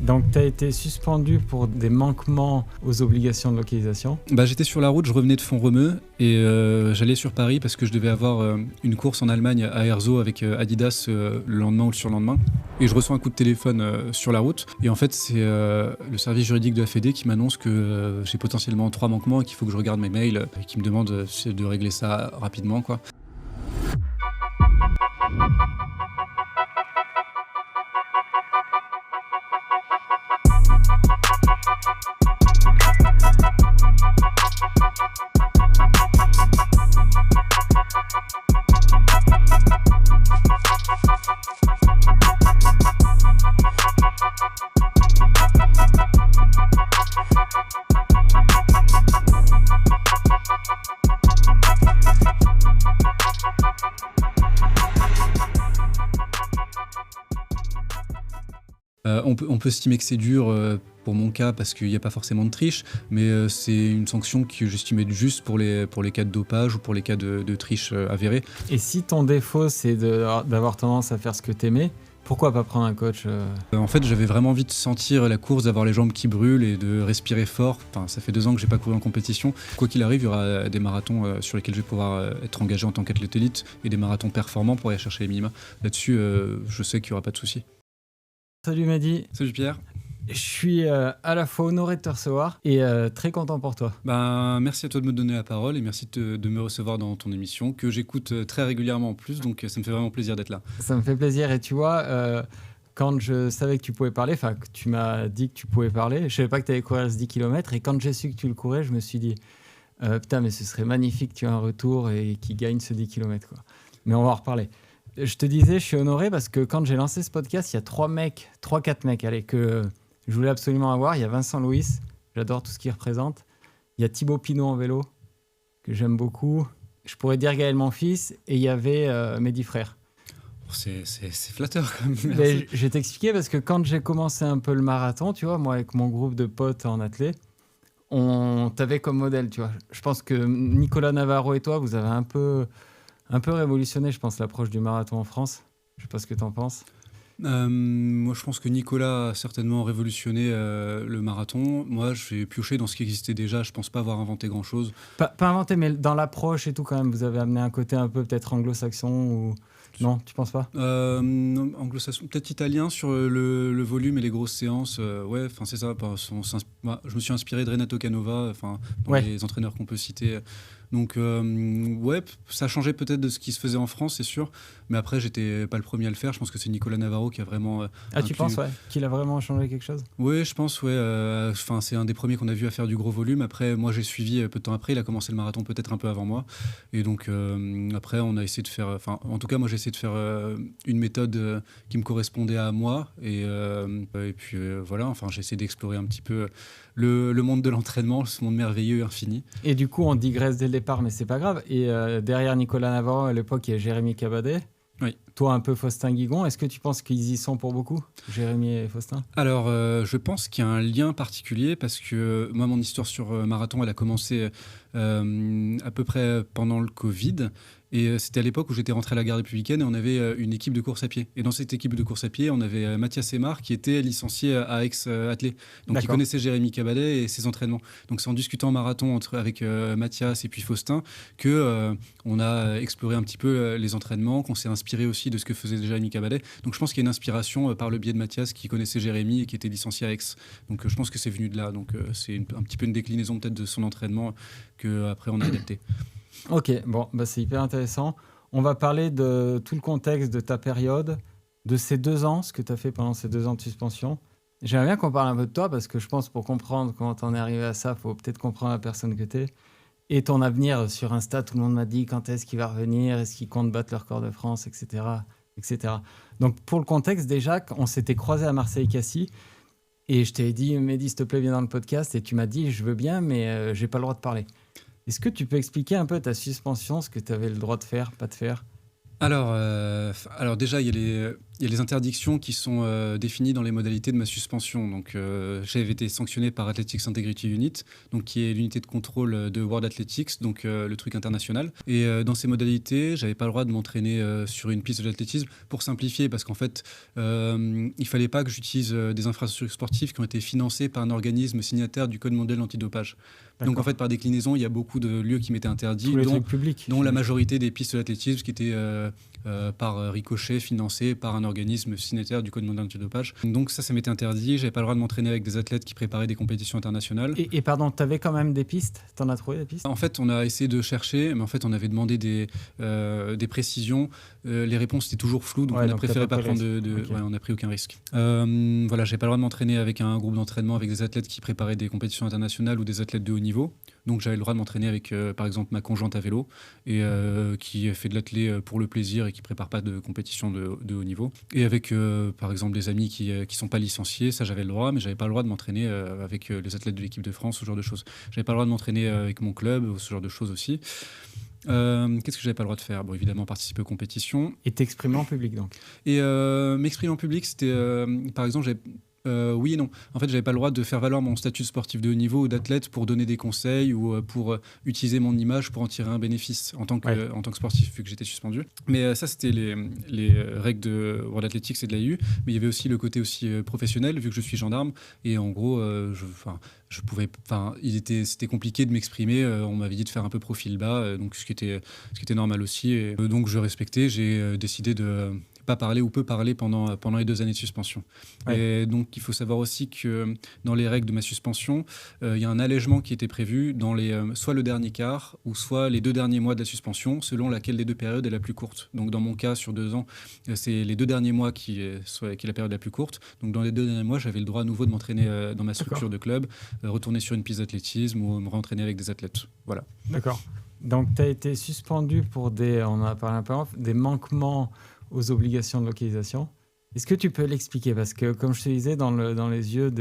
Donc, tu as été suspendu pour des manquements aux obligations de localisation. J'étais sur la route, je revenais de Font-Romeu et j'allais sur Paris parce que je devais avoir une course en Allemagne à Erzo avec Adidas le lendemain ou le surlendemain. Et je reçois un coup de téléphone sur la route. Et en fait, c'est le service juridique de la Fédé qui m'annonce que j'ai potentiellement 3 manquements et qu'il faut que je regarde mes mails et qui me demande de régler ça rapidement, quoi. On peut estimer que c'est dur pour mon cas parce qu'il n'y a pas forcément de triche, mais c'est une sanction que j'estimais juste pour les cas de dopage ou pour les cas de triche avérée. Et si ton défaut, c'est d'avoir tendance à faire ce que t'aimais, pourquoi pas prendre un coach En fait, j'avais vraiment envie de sentir la course, d'avoir les jambes qui brûlent et de respirer fort. Enfin, ça fait 2 ans que j'ai pas couru en compétition. Quoi qu'il arrive, il y aura des marathons sur lesquels je vais pouvoir être engagé en tant qu'athlète élite et des marathons performants pour aller chercher les minima. Là-dessus, je sais qu'il n'y aura pas de souci. Salut Mehdi. Salut Pierre. Je suis à la fois honoré de te recevoir et très content pour toi. Merci à toi de me donner la parole et merci de me recevoir dans ton émission que j'écoute très régulièrement en plus, donc ça me fait vraiment plaisir d'être là. Ça me fait plaisir et tu vois, quand je savais que tu pouvais parler, enfin que tu m'as dit que tu pouvais parler, je savais pas que tu allais courir ce 10 km et quand j'ai su que tu le courais, je me suis dit putain mais ce serait magnifique que tu aies un retour et qu'il gagne ce 10 km quoi. Mais on va en reparler. Je te disais, je suis honoré parce que quand j'ai lancé ce podcast, il y a 3-4 mecs que je voulais absolument avoir. Il y a Vincent Louis, j'adore tout ce qu'il représente. Il y a Thibaut Pinot en vélo, que j'aime beaucoup. Je pourrais dire Gaël Monfils. Et il y avait Mehdi Frère. C'est flatteur quand même. Mais je vais t'expliquer parce que quand j'ai commencé un peu le marathon, tu vois, moi avec mon groupe de potes en athlète, on t'avait comme modèle, tu vois. Je pense que Nicolas Navarro et toi, vous avez un peu révolutionné, je pense, l'approche du marathon en France. Je sais pas ce que tu en penses. Moi, je pense que Nicolas a certainement révolutionné le marathon. Moi, j'ai pioché dans ce qui existait déjà. Je pense pas avoir inventé grand-chose. Pas inventé, mais dans l'approche et tout, quand même, vous avez amené un côté un peu peut-être anglo-saxon ou... Non, tu penses pas non, anglo-saxon, peut-être italien sur le volume et les grosses séances. Ouais, enfin c'est ça. Je me suis inspiré de Renato Canova, dans les entraîneurs qu'on peut citer. Donc ouais, ça a changé peut-être de ce qui se faisait en France, c'est sûr. Mais après, j'étais pas le premier à le faire. Je pense que c'est Nicolas Navarro qui a vraiment. Tu penses qu'il a vraiment changé quelque chose ? Oui, je pense. Ouais. C'est un des premiers qu'on a vu à faire du gros volume. Après, moi, j'ai suivi peu de temps après. Il a commencé le marathon peut-être un peu avant moi. Et donc après, on a essayé de faire. En tout cas, moi, j'ai essayé de faire une méthode qui me correspondait à moi. Et puis voilà. J'ai essayé d'explorer un petit peu le monde de l'entraînement, ce monde merveilleux et infini. Et du coup, on digresse dès le départ, mais c'est pas grave. Et derrière Nicolas Navarro, à l'époque, il y a Jérémy Cabadet. Oui. Toi, un peu Faustin Guigon. Est-ce que tu penses qu'ils y sont pour beaucoup, Jérémy et Faustin ? Alors, je pense qu'il y a un lien particulier parce que moi, mon histoire sur marathon, elle a commencé à peu près pendant le Covid. Et c'était à l'époque où j'étais rentré à la garde républicaine et on avait une équipe de course à pied. Et dans cette équipe de course à pied, on avait Mathias Aymar qui était licencié à Aix-Athlée. Donc il connaissait Jérémy Cabadet et ses entraînements. Donc c'est en discutant marathon avec Mathias et puis Faustin qu'on a exploré un petit peu les entraînements, qu'on s'est inspiré aussi de ce que faisait Jérémy Cabadet. Donc je pense qu'il y a une inspiration par le biais de Mathias qui connaissait Jérémy et qui était licencié à Aix. Donc je pense que c'est venu de là. Donc c'est un petit peu une déclinaison peut-être de son entraînement qu'après on a adapté. Ok, bon, c'est hyper intéressant. On va parler de tout le contexte de ta période, de ces 2 ans, ce que tu as fait pendant ces 2 ans de suspension. J'aimerais bien qu'on parle un peu de toi parce que je pense pour comprendre comment tu en es arrivé à ça, il faut peut-être comprendre la personne que tu es. Et ton avenir sur Insta, tout le monde m'a dit quand est-ce qu'il va revenir, est-ce qu'il compte battre le record de France, etc., etc. Donc pour le contexte, déjà, on s'était croisés à Marseille-Cassis et je t'ai dit, Mehdi, s'il te plaît, viens dans le podcast. Et tu m'as dit, je veux bien, mais j'ai pas le droit de parler. Est-ce que tu peux expliquer un peu ta suspension, ce que tu avais le droit de faire, pas de faire ? Alors déjà, il y a il y a les interdictions qui sont définies dans les modalités de ma suspension. Donc, j'avais été sanctionné par Athletics Integrity Unit, donc qui est l'unité de contrôle de World Athletics, donc le truc international. Et dans ces modalités, j'avais pas le droit de m'entraîner sur une piste d'athlétisme, pour simplifier, parce qu'en fait, il fallait pas que j'utilise des infrastructures sportives qui ont été financées par un organisme signataire du Code mondial antidopage. Donc en fait, par déclinaison, il y a beaucoup de lieux qui m'étaient interdits, Tous les trucs publics. dont la majorité des pistes d'athlétisme qui étaient par ricochet financées par un organisme signataire du Code mondial antidopage. Donc ça m'était interdit. J'avais pas le droit de m'entraîner avec des athlètes qui préparaient des compétitions internationales. Et pardon, t'avais quand même des pistes? T'en as trouvé des pistes? En fait, on a essayé de chercher, mais en fait, on avait demandé des précisions. Les réponses étaient toujours floues, donc on a préféré pas prendre Okay. on a pris aucun risque. Voilà, j'avais pas le droit de m'entraîner avec un groupe d'entraînement avec des athlètes qui préparaient des compétitions internationales ou des athlètes de haut niveau. Donc j'avais le droit de m'entraîner avec, par exemple, ma conjointe à vélo et qui fait de l'athlé pour le plaisir et qui prépare pas de compétition de haut niveau. Et avec, par exemple, des amis qui sont pas licenciés, ça j'avais le droit, mais j'avais pas le droit de m'entraîner avec les athlètes de l'équipe de France, ce genre de choses. J'avais pas le droit de m'entraîner avec mon club, ce genre de choses aussi. Qu'est-ce que j'avais pas le droit de faire? Bon, évidemment, participer aux compétitions. Et t'exprimer en public, donc? Et m'exprimer en public, c'était, par exemple, oui et non. En fait, j'avais pas le droit de faire valoir mon statut de sportif de haut niveau ou d'athlète pour donner des conseils ou pour utiliser mon image pour en tirer un bénéfice en tant que sportif, vu que j'étais suspendu. Mais ça, c'était les règles de World Athletics et de l'AIU. Mais il y avait aussi le côté aussi professionnel, vu que je suis gendarme. Et en gros, c'était compliqué de m'exprimer. On m'avait dit de faire un peu profil bas, donc ce qui était normal aussi. Et, donc je respectais. J'ai décidé de pas parler ou peu parler pendant les 2 années de suspension. Ouais. Et donc, il faut savoir aussi que dans les règles de ma suspension, il y a un allègement qui était prévu dans soit le dernier quart ou soit les 2 derniers mois de la suspension, selon laquelle des 2 périodes est la plus courte. Donc, dans mon cas, sur 2 ans, c'est les 2 derniers mois qui est la période la plus courte. Donc, dans les 2 derniers mois, j'avais le droit à nouveau de m'entraîner dans ma structure de club, retourner sur une piste d'athlétisme ou me rentraîner avec des athlètes. Voilà. D'accord. Donc, tu as été suspendu pour on en a parlé un peu, des manquements aux obligations de localisation. Est-ce que tu peux l'expliquer? Parce que, comme je te disais, dans les yeux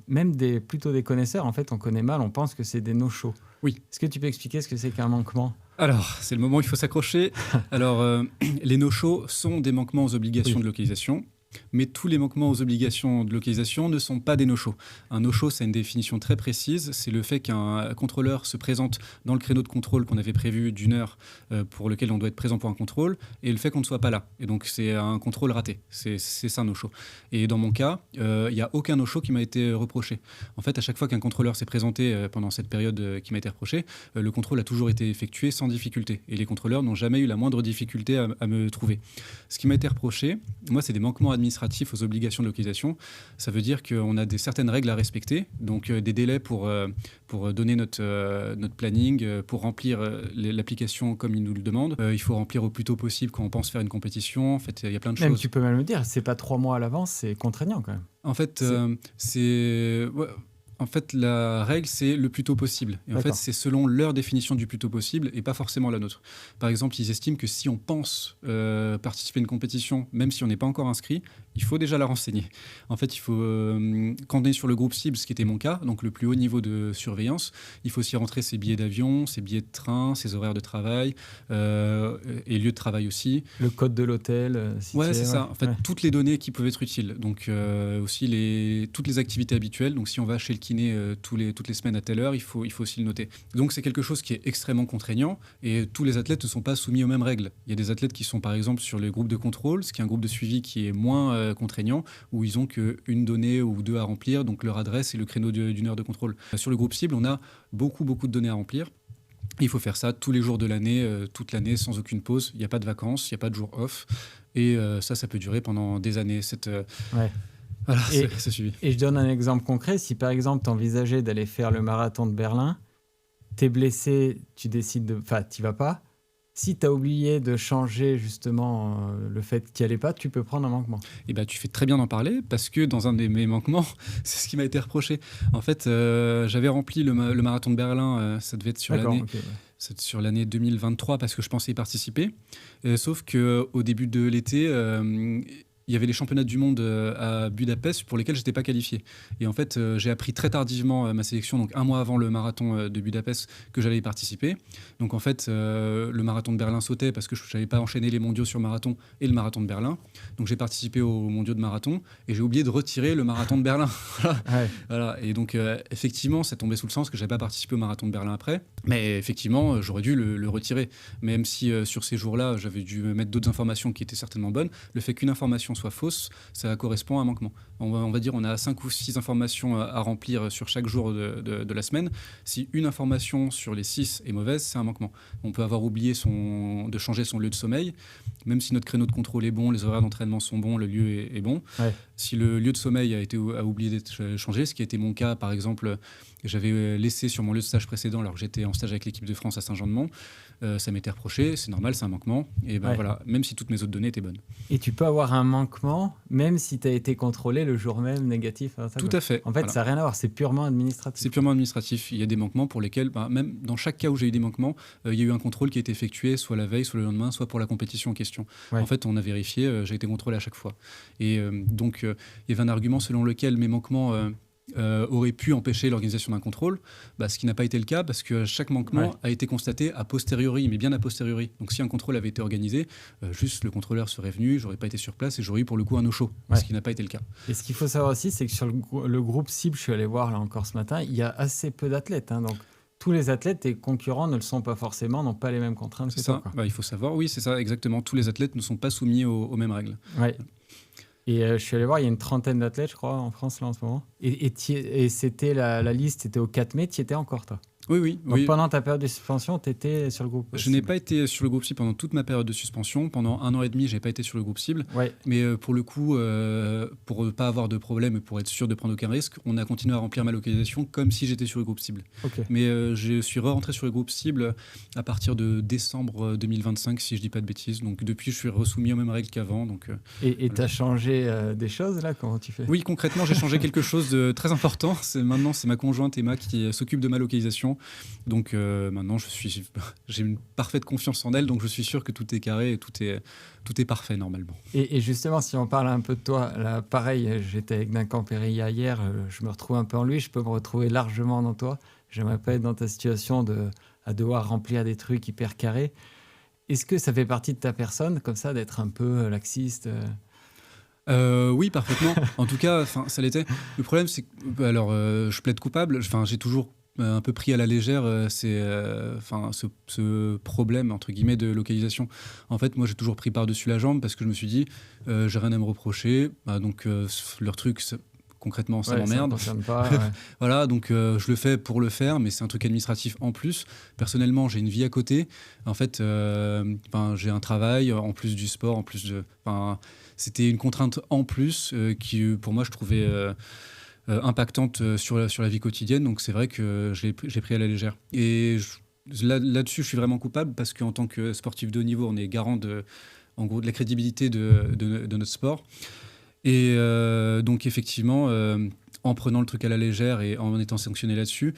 même plutôt des connaisseurs, en fait, on connaît mal, on pense que c'est des no-shows. Oui. Est-ce que tu peux expliquer ce que c'est qu'un manquement? Alors, c'est le moment où il faut s'accrocher. Alors, les no-shows sont des manquements aux obligations de localisation. Mais tous les manquements aux obligations de localisation ne sont pas des no-shows. Un no-show, c'est une définition très précise. C'est le fait qu'un contrôleur se présente dans le créneau de contrôle qu'on avait prévu d'1 heure pour lequel on doit être présent pour un contrôle, et le fait qu'on ne soit pas là. Et donc, c'est un contrôle raté. C'est ça un no-show. Et dans mon cas, il n'y a aucun no-show qui m'a été reproché. En fait, à chaque fois qu'un contrôleur s'est présenté pendant cette période qui m'a été reprochée, le contrôle a toujours été effectué sans difficulté. Et les contrôleurs n'ont jamais eu la moindre difficulté à me trouver. Ce qui m'a été reproché, moi, c'est des manquements administratifs aux obligations de localisation. Ça veut dire qu'on a certaines règles à respecter, donc des délais pour donner notre planning, pour remplir l'application comme il nous le demande. Il faut remplir au plus tôt possible quand on pense faire une compétition. En fait, il y a plein de choses. Tu peux même le dire, c'est pas 3 mois à l'avance, c'est contraignant quand même. En fait, En fait, la règle, c'est le plus tôt possible. Et en fait, c'est selon leur définition du plus tôt possible et pas forcément la nôtre. Par exemple, ils estiment que si on pense participer à une compétition, même si on n'est pas encore inscrit, il faut déjà la renseigner. En fait, il faut, quand on est sur le groupe cible, ce qui était mon cas, donc le plus haut niveau de surveillance, il faut aussi rentrer ses billets d'avion, ses billets de train, ses horaires de travail et lieu de travail aussi. Le code de l'hôtel. C'est ça. En fait, toutes les données qui peuvent être utiles. Donc, aussi toutes les activités habituelles. Donc, si on va chez le kiné toutes les semaines à telle heure, il faut aussi le noter. Donc, c'est quelque chose qui est extrêmement contraignant et tous les athlètes ne sont pas soumis aux mêmes règles. Il y a des athlètes qui sont, par exemple, sur les groupes de contrôle, ce qui est un groupe de suivi qui est moins contraignant, où ils ont qu'une donnée ou 2 à remplir, donc leur adresse et le créneau d'1 heure de contrôle. Sur le groupe cible, on a beaucoup de données à remplir. Il faut faire ça tous les jours de l'année, toute l'année, sans aucune pause. Il n'y a pas de vacances, il n'y a pas de jour off. Et ça peut durer pendant des années. Voilà, c'est suivi. Et je donne un exemple concret. Si par exemple, tu envisageais d'aller faire le marathon de Berlin, tu es blessé, tu décides enfin, tu n'y vas pas. Si tu as oublié de changer justement le fait qu'il n'y allait pas, tu peux prendre un manquement. Et tu fais très bien d'en parler parce que dans un de mes manquements, c'est ce qui m'a été reproché. En fait, j'avais rempli le marathon de Berlin, ça devait être sur l'année 2023 parce que je pensais y participer. Sauf qu'au début de l'été, il il y avait les championnats du monde à Budapest pour lesquels je n'étais pas qualifié. Et en fait, j'ai appris très tardivement ma sélection, donc un mois avant le marathon de Budapest, que j'allais y participer. Donc en fait, le marathon de Berlin sautait parce que je n'avais pas enchaîné les mondiaux sur marathon et le marathon de Berlin. Donc j'ai participé aux mondiaux de marathon et j'ai oublié de retirer le marathon de Berlin. Voilà. Et donc effectivement, ça tombait sous le sens que je n'avais pas participé au marathon de Berlin après. Mais effectivement, j'aurais dû le retirer. Même si sur ces jours-là, j'avais dû mettre d'autres informations qui étaient certainement bonnes, le fait qu'une information soit fausse, ça correspond à un manquement. On va dire on a 5 ou 6 informations à remplir sur chaque jour de la semaine. Si une information sur les 6 est mauvaise, c'est un manquement. On peut avoir oublié de changer son lieu de sommeil, même si notre créneau de contrôle est bon, les horaires d'entraînement sont bons, le lieu est bon. Si le lieu de sommeil a oublié d'être changé, ce qui a été mon cas, par exemple, j'avais laissé sur mon lieu de stage précédent alors que j'étais en stage avec l'équipe de France à Saint-Jean-de-Mont, ça m'était reproché, c'est normal, c'est un manquement, et voilà, même si toutes mes autres données étaient bonnes. Et tu peux avoir un manquement même si tu as été contrôlé le jour même négatif. Tout à fait. En fait, ça n'a rien à voir, c'est purement administratif. C'est purement administratif. Il y a des manquements pour lesquels, même dans chaque cas où j'ai eu des manquements, il y a eu un contrôle qui a été effectué soit la veille, soit le lendemain, soit pour la compétition en question. En fait, on a vérifié, j'ai été contrôlé à chaque fois. Et donc, il y avait un argument selon lequel mes manquements aurait pu empêcher l'organisation d'un contrôle, ce qui n'a pas été le cas parce que chaque manquement a été constaté a posteriori, mais bien a posteriori. Donc si un contrôle avait été organisé, juste le contrôleur serait venu, j'aurais pas été sur place et j'aurais eu pour le coup un no-show, ce qui n'a pas été le cas. Et ce qu'il faut savoir aussi, c'est que sur le groupe cible, je suis allé voir là encore ce matin, il y a assez peu d'athlètes. Donc tous les athlètes et concurrents ne le sont pas forcément, n'ont pas les mêmes contraintes. C'est ça, il faut savoir, oui, c'est ça, exactement. Tous les athlètes ne sont pas soumis aux mêmes règles. Et je suis allé voir, il y a une trentaine d'athlètes, je crois, en France, là, en ce moment. Et c'était la liste, c'était au 4 mai, tu y étais encore, toi? Oui. Donc pendant ta période de suspension, tu étais sur le groupe cible? Je n'ai pas été sur le groupe cible pendant toute ma période de suspension. Pendant 1 an et demi, je n'ai pas été sur le groupe cible. Mais pour le coup, pour ne pas avoir de problème et pour être sûr de prendre aucun risque, on a continué à remplir ma localisation comme si j'étais sur le groupe cible. Mais je suis rentré sur le groupe cible à partir de décembre 2025, si je ne dis pas de bêtises. Donc depuis, je suis resoumis aux mêmes règles qu'avant. Et tu as changé des choses, là? Comment tu fais? Oui, concrètement, j'ai changé quelque chose de très important. Maintenant, c'est ma conjointe Emma qui s'occupe de ma localisation. Donc maintenant, j'ai une parfaite confiance en elle, donc je suis sûr que tout est carré et tout est parfait normalement. Et justement, si on parle un peu de toi, là, pareil, j'étais avec Duncan Périlla hier, je me retrouve un peu en lui, je peux me retrouver largement dans toi. J'aimerais pas être dans ta situation à devoir remplir des trucs hyper carrés. Est-ce que ça fait partie de ta personne, comme ça, d'être un peu laxiste? Oui, parfaitement. En tout cas, ça l'était. Le problème, c'est que je plaide coupable. J'ai toujours un peu pris à la légère ce problème entre guillemets de localisation. En fait, moi j'ai toujours pris par-dessus la jambe parce que je me suis dit j'ai rien à me reprocher, donc leur truc concrètement ça m'emmerde. Ça me pas, voilà, donc je le fais pour le faire, mais c'est un truc administratif en plus. Personnellement, j'ai une vie à côté. En fait, j'ai un travail en plus du sport, en plus de c'était une contrainte en plus qui pour moi je trouvais impactante sur la vie quotidienne, donc c'est vrai que j'ai pris à la légère. Et là-dessus, je suis vraiment coupable parce qu'en tant que sportif de haut niveau, on est garant en gros, de la crédibilité de notre sport. Et donc effectivement, en prenant le truc à la légère et en étant sanctionné là-dessus,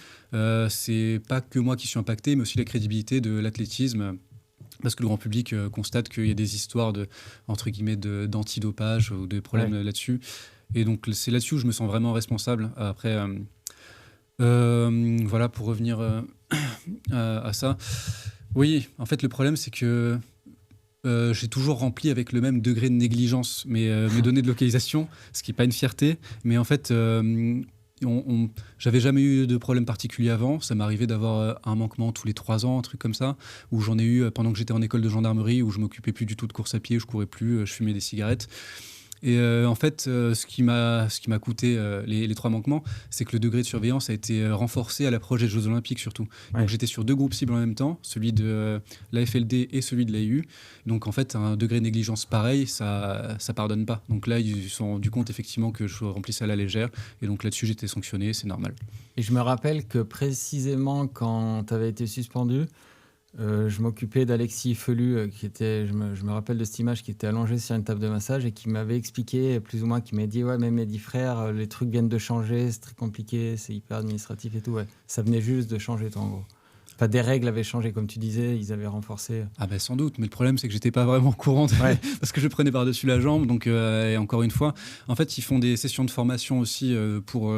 c'est pas que moi qui suis impacté, mais aussi la crédibilité de l'athlétisme. Parce que le grand public constate qu'il y a des histoires entre guillemets d'antidopage ou de problèmes là-dessus. Et donc, c'est là-dessus où je me sens vraiment responsable. Après, voilà, pour revenir à ça. Oui, en fait, le problème, c'est que j'ai toujours rempli avec le même degré de négligence mes données de localisation, ce qui n'est pas une fierté. Mais en fait, j'avais jamais eu de problème particulier avant. Ça m'arrivait d'avoir un manquement tous les 3 ans, un truc comme ça, où j'en ai eu pendant que j'étais en école de gendarmerie, où je m'occupais plus du tout de course à pied, je courais plus, je fumais des cigarettes. Et en fait, ce qui m'a coûté les 3 manquements, c'est que le degré de surveillance a été renforcé à l'approche des Jeux Olympiques surtout. Donc j'étais sur 2 groupes cibles en même temps, celui de l'AFLD et celui de l'AU. Donc en fait, un degré de négligence pareil, ça pardonne pas. Donc là, ils se sont rendus compte effectivement que je remplissais à la légère. Et donc là-dessus, j'étais sanctionné, c'est normal. Et je me rappelle que précisément quand tu avais été suspendu, je m'occupais d'Alexis Felu, je me rappelle de cette image, qui était allongé sur une table de massage et qui m'avait expliqué, plus ou moins, qui m'a dit « Ouais, mais mes 10 frères, les trucs viennent de changer, c'est très compliqué, c'est hyper administratif et tout. » Ça venait juste de changer, toi, en gros. Enfin, des règles avaient changé, comme tu disais, ils avaient renforcé. Ah ben sans doute, mais le problème c'est que j'étais pas vraiment au courant parce que je prenais par-dessus la jambe. Donc et encore une fois, en fait ils font des sessions de formation aussi pour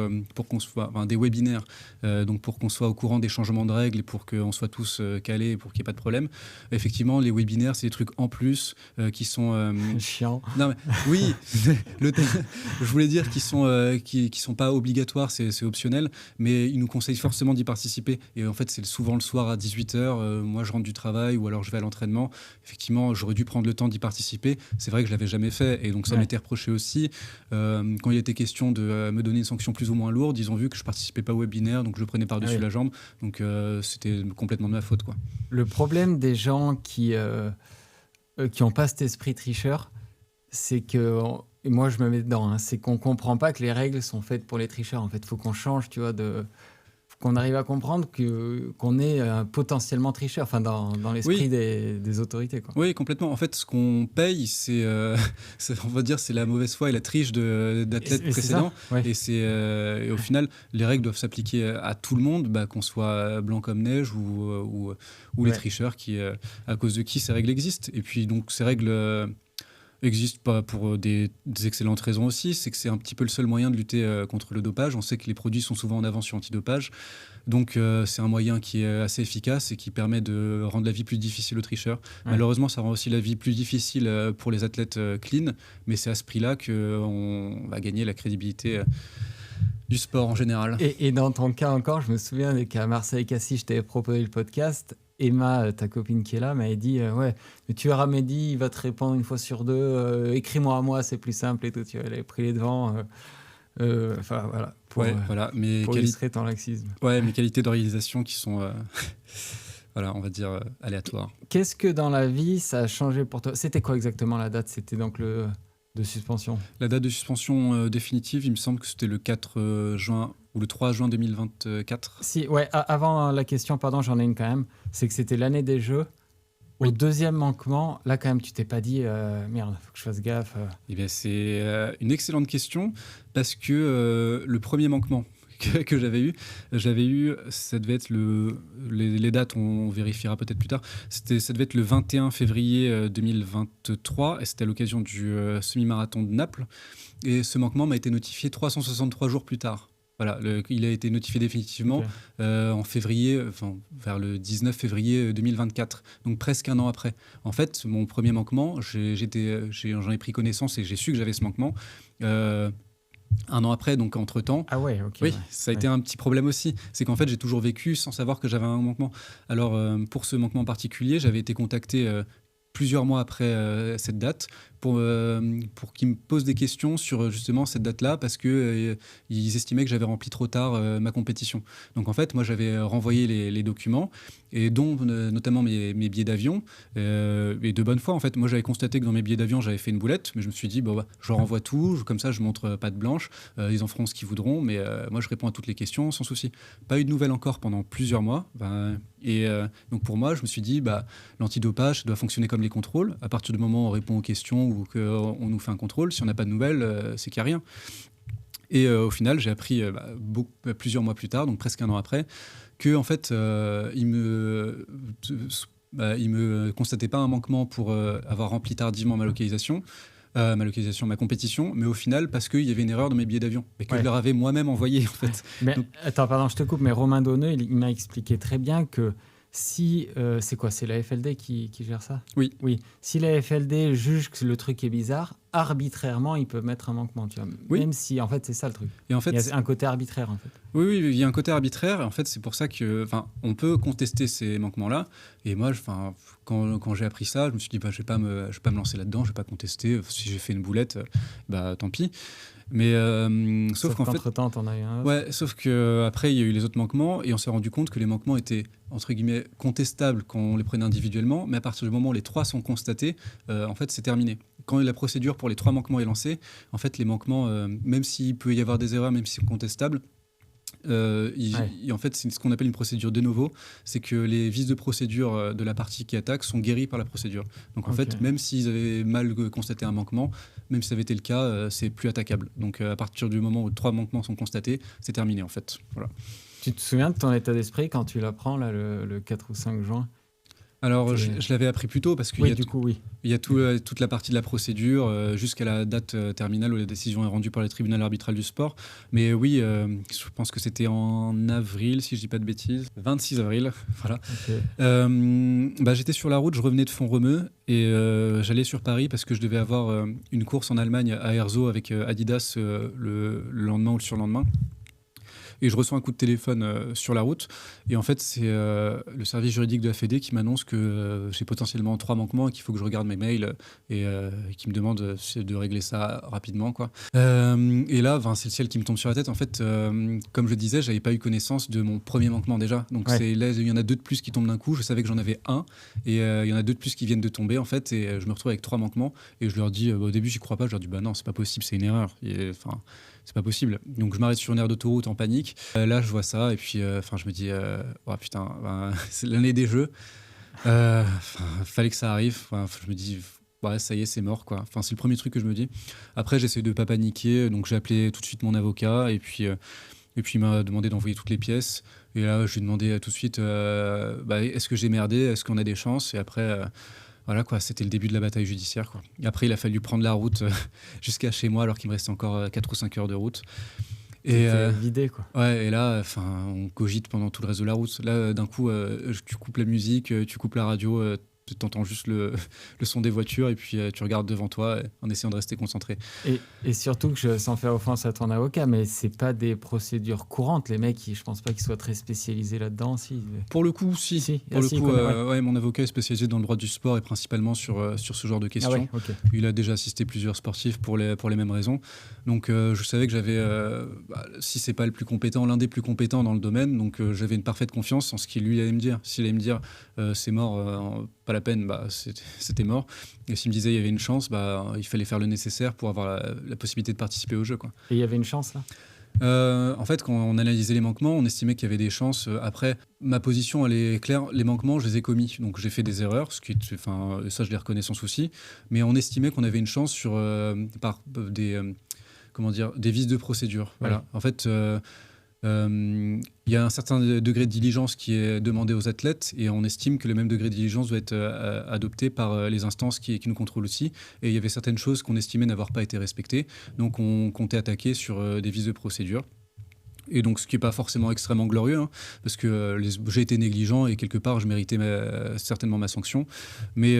qu'on soit, enfin, des webinaires, donc pour qu'on soit au courant des changements de règles et pour qu'on soit tous calés, pour qu'il n'y ait pas de problème. Effectivement, les webinaires c'est des trucs en plus qui sont chiant. Non mais oui, je voulais dire qu'ils sont pas obligatoires, c'est optionnel, mais ils nous conseillent forcément d'y participer. Et en fait c'est souvent le soir à 18h, moi je rentre du travail ou alors je vais à l'entraînement. Effectivement, j'aurais dû prendre le temps d'y participer. C'est vrai que je l'avais jamais fait et donc ça m'était reproché aussi. Quand il était question de me donner une sanction plus ou moins lourde, ils ont vu que je participais pas au webinaire, donc je le prenais par-dessus la jambe. Donc c'était complètement de ma faute, quoi. Le problème des gens qui ont pas cet esprit tricheur, c'est que, et moi je me mets dedans, hein, c'est qu'on comprend pas que les règles sont faites pour les tricheurs. En fait, il faut qu'on change, tu vois, qu'on arrive à comprendre qu'on est potentiellement tricheur, enfin dans l'esprit des autorités, quoi. Oui, complètement. En fait, ce qu'on paye, on va dire, c'est la mauvaise foi et la triche d'athlètes précédents. Et au final, les règles doivent s'appliquer à tout le monde, qu'on soit blanc comme neige ou les tricheurs à cause de qui ces règles existent. Et puis, donc, ces règles existent pas pour des excellentes raisons aussi. C'est que c'est un petit peu le seul moyen de lutter contre le dopage. On sait que les produits sont souvent en avance sur antidopage. Donc, c'est un moyen qui est assez efficace et qui permet de rendre la vie plus difficile aux tricheurs. Malheureusement, ça rend aussi la vie plus difficile pour les athlètes clean, mais c'est à ce prix-là qu'on va gagner la crédibilité du sport en général. Et dans ton cas encore, je me souviens qu'à Marseille-Cassis, je t'avais proposé le podcast. Emma, ta copine qui est là, m'avait dit ouais, mais tu verras Mehdi, il va te répondre une fois sur deux, écris-moi à moi, c'est plus simple et tout. Tu vois, elle avait pris les devants. Enfin voilà, pour illustrer ton laxisme. Ouais, mes qualités d'organisation qui sont voilà, on va dire aléatoires. Qu'est-ce que dans la vie ça a changé pour toi? C'était quoi exactement la date? C'était donc de suspension? La date de suspension définitive, il me semble que c'était le 4 juin ou le 3 juin 2024. Si, ouais, avant la question, pardon, j'en ai une quand même. C'est que c'était l'année des Jeux. Au deuxième manquement, là quand même, tu t'es pas dit merde, faut que je fasse gaffe. Eh bien, c'est une excellente question parce que le premier manquement que j'avais eu, ça devait être les dates, on vérifiera peut-être plus tard, ça devait être le 21 février 2023 et c'était à l'occasion du semi-marathon de Naples. Et ce manquement m'a été notifié 363 jours plus tard. Voilà, il a été notifié définitivement en février, vers le 19 février 2024, donc presque un an après. En fait, mon premier manquement, j'en ai pris connaissance et j'ai su que j'avais ce manquement. Un an après, donc entre-temps. Ah ouais, ok. Oui, ça a été un petit problème aussi. C'est qu'en fait, j'ai toujours vécu sans savoir que j'avais un manquement. Alors, pour ce manquement particulier, j'avais été contacté plusieurs mois après cette date pour qu'ils me posent des questions sur justement cette date-là parce qu'ils estimaient que j'avais rempli trop tard ma compétition. Donc en fait, moi j'avais renvoyé les documents et dont notamment mes billets d'avion et de bonne foi en fait. Moi j'avais constaté que dans mes billets d'avion j'avais fait une boulette, mais je me suis dit je renvoie tout, comme ça je montre patte blanche, ils en feront ce qu'ils voudront, mais moi je réponds à toutes les questions sans souci. Pas eu de nouvelles encore pendant plusieurs mois. Donc pour moi je me suis dit l'antidopage doit fonctionner comme les contrôles. À partir du moment où on répond aux questions ou qu'on nous fait un contrôle, si on n'a pas de nouvelles, c'est qu'il n'y a rien. Et au final, j'ai appris plusieurs mois plus tard, donc presque un an après, que en fait, il me constatait pas un manquement pour avoir rempli tardivement ma compétition, mais au final parce qu'il y avait une erreur dans mes billets d'avion et que je leur avais moi-même envoyé en fait. Mais attends, pardon, je te coupe, mais Romain Donneux, il m'a expliqué très bien que si c'est quoi, c'est la FLD qui gère ça? Oui. Si la FLD juge que le truc est bizarre, arbitrairement, ils peuvent mettre un manquement, tu vois. Oui. Même si, en fait, c'est ça le truc. Et en fait, il y a un côté arbitraire, en fait. Oui, il y a un côté arbitraire. Et en fait, c'est pour ça que, on peut contester ces manquements-là. Et moi, quand j'ai appris ça, je me suis dit, je vais pas me lancer là-dedans, je vais pas contester. Si j'ai fait une boulette, tant pis. Mais sauf qu'en fait, entre-temps, t'en as eu un. Ouais, sauf qu'après, il y a eu les autres manquements et on s'est rendu compte que les manquements étaient, entre guillemets, contestables quand on les prenait individuellement, mais à partir du moment où les 3 sont constatés, en fait, c'est terminé. Quand la procédure pour les 3 manquements est lancée, en fait, les manquements, même s'il peut y avoir des erreurs, même si c'est contestable, en fait, c'est ce qu'on appelle une procédure de novo, c'est que les vices de procédure de la partie qui attaque sont guéris par la procédure. Donc en fait, même s'ils avaient mal constaté un manquement, même si ça avait été le cas, c'est plus attaquable. Donc à partir du moment où 3 manquements sont constatés, c'est terminé en fait. Voilà. Tu te souviens de ton état d'esprit quand tu l'apprends, là, le 4 ou 5 juin? Alors, je l'avais appris plus tôt parce qu'il Oui, y a, du coup, oui. il y a toute la partie de la procédure jusqu'à la date terminale où la décision est rendue par le tribunal arbitral du sport. Mais oui, je pense que c'était en avril, si je dis pas de bêtises. 26 avril, voilà. Ok. J'étais sur la route, je revenais de Font-Romeu et j'allais sur Paris parce que je devais avoir une course en Allemagne à Erzo avec Adidas le lendemain ou le surlendemain. Et je reçois un coup de téléphone sur la route. Et en fait, c'est le service juridique de la Fédé qui m'annonce que j'ai potentiellement 3 manquements et qu'il faut que je regarde mes mails et qui me demande de régler ça rapidement, quoi. Et là, c'est le ciel qui me tombe sur la tête. En fait, comme je disais, j'avais pas eu connaissance de mon premier manquement déjà. Donc là, il y en a 2 de plus qui tombent d'un coup. Je savais que j'en avais un. Et il y en a 2 de plus qui viennent de tomber, en fait. Et je me retrouve avec 3 manquements. Et je leur dis, au début, j'y crois pas. Je leur dis, non, c'est pas possible, c'est une erreur. C'est pas possible. Donc je m'arrête sur une aire d'autoroute en panique. Là, je vois ça et puis je me dis, oh putain, c'est l'année des Jeux. Fallait que ça arrive. Je me dis, ouais, ça y est, c'est mort, quoi. C'est le premier truc que je me dis. Après, j'essaie de pas paniquer, donc j'ai appelé tout de suite mon avocat et puis il m'a demandé d'envoyer toutes les pièces. Et là, je lui ai demandé tout de suite, est-ce que j'ai merdé, est-ce qu'on a des chances. Et après. Voilà, quoi, c'était le début de la bataille judiciaire, quoi. Et après, il a fallu prendre la route jusqu'à chez moi alors qu'il me restait encore 4 ou 5 heures de route. Et vidé, quoi. Ouais, et là, on cogite pendant tout le reste de la route. Là, d'un coup, tu coupes la musique, tu coupes la radio, tu entends juste le son des voitures et puis tu regardes devant toi en essayant de rester concentré. Et surtout que sans faire offense à ton avocat, mais c'est pas des procédures courantes. Les mecs, je pense pas qu'ils soient très spécialisés là-dedans. Si. Pour le coup, si. Pour le coup, mon avocat est spécialisé dans le droit du sport et principalement sur ce genre de questions. Ah ouais, okay. Il a déjà assisté plusieurs sportifs pour les mêmes raisons. Donc je savais que j'avais, si c'est pas le plus compétent, l'un des plus compétents dans le domaine. Donc j'avais une parfaite confiance en ce qu'il lui allait me dire. S'il allait me dire c'est mort, pas la peine, c'était mort. Et s'il me disait il y avait une chance, il fallait faire le nécessaire pour avoir la possibilité de participer au jeu, quoi. Et il y avait une chance là? En fait, quand on analysait les manquements, on estimait qu'il y avait des chances. Après, ma position, elle est claire. Les manquements, je les ai commis. Donc, j'ai fait des erreurs, ça, je les reconnais sans souci. Mais on estimait qu'on avait une chance sur par des vices de procédure. Ouais. Voilà. En fait, il y a un certain degré de diligence qui est demandé aux athlètes et on estime que le même degré de diligence doit être adopté par les instances qui nous contrôlent aussi. Et il y avait certaines choses qu'on estimait n'avoir pas été respectées. Donc on comptait attaquer sur des vices de procédure. Et donc, ce qui n'est pas forcément extrêmement glorieux, hein, parce que j'ai été négligent et quelque part, je méritais certainement ma sanction. Mais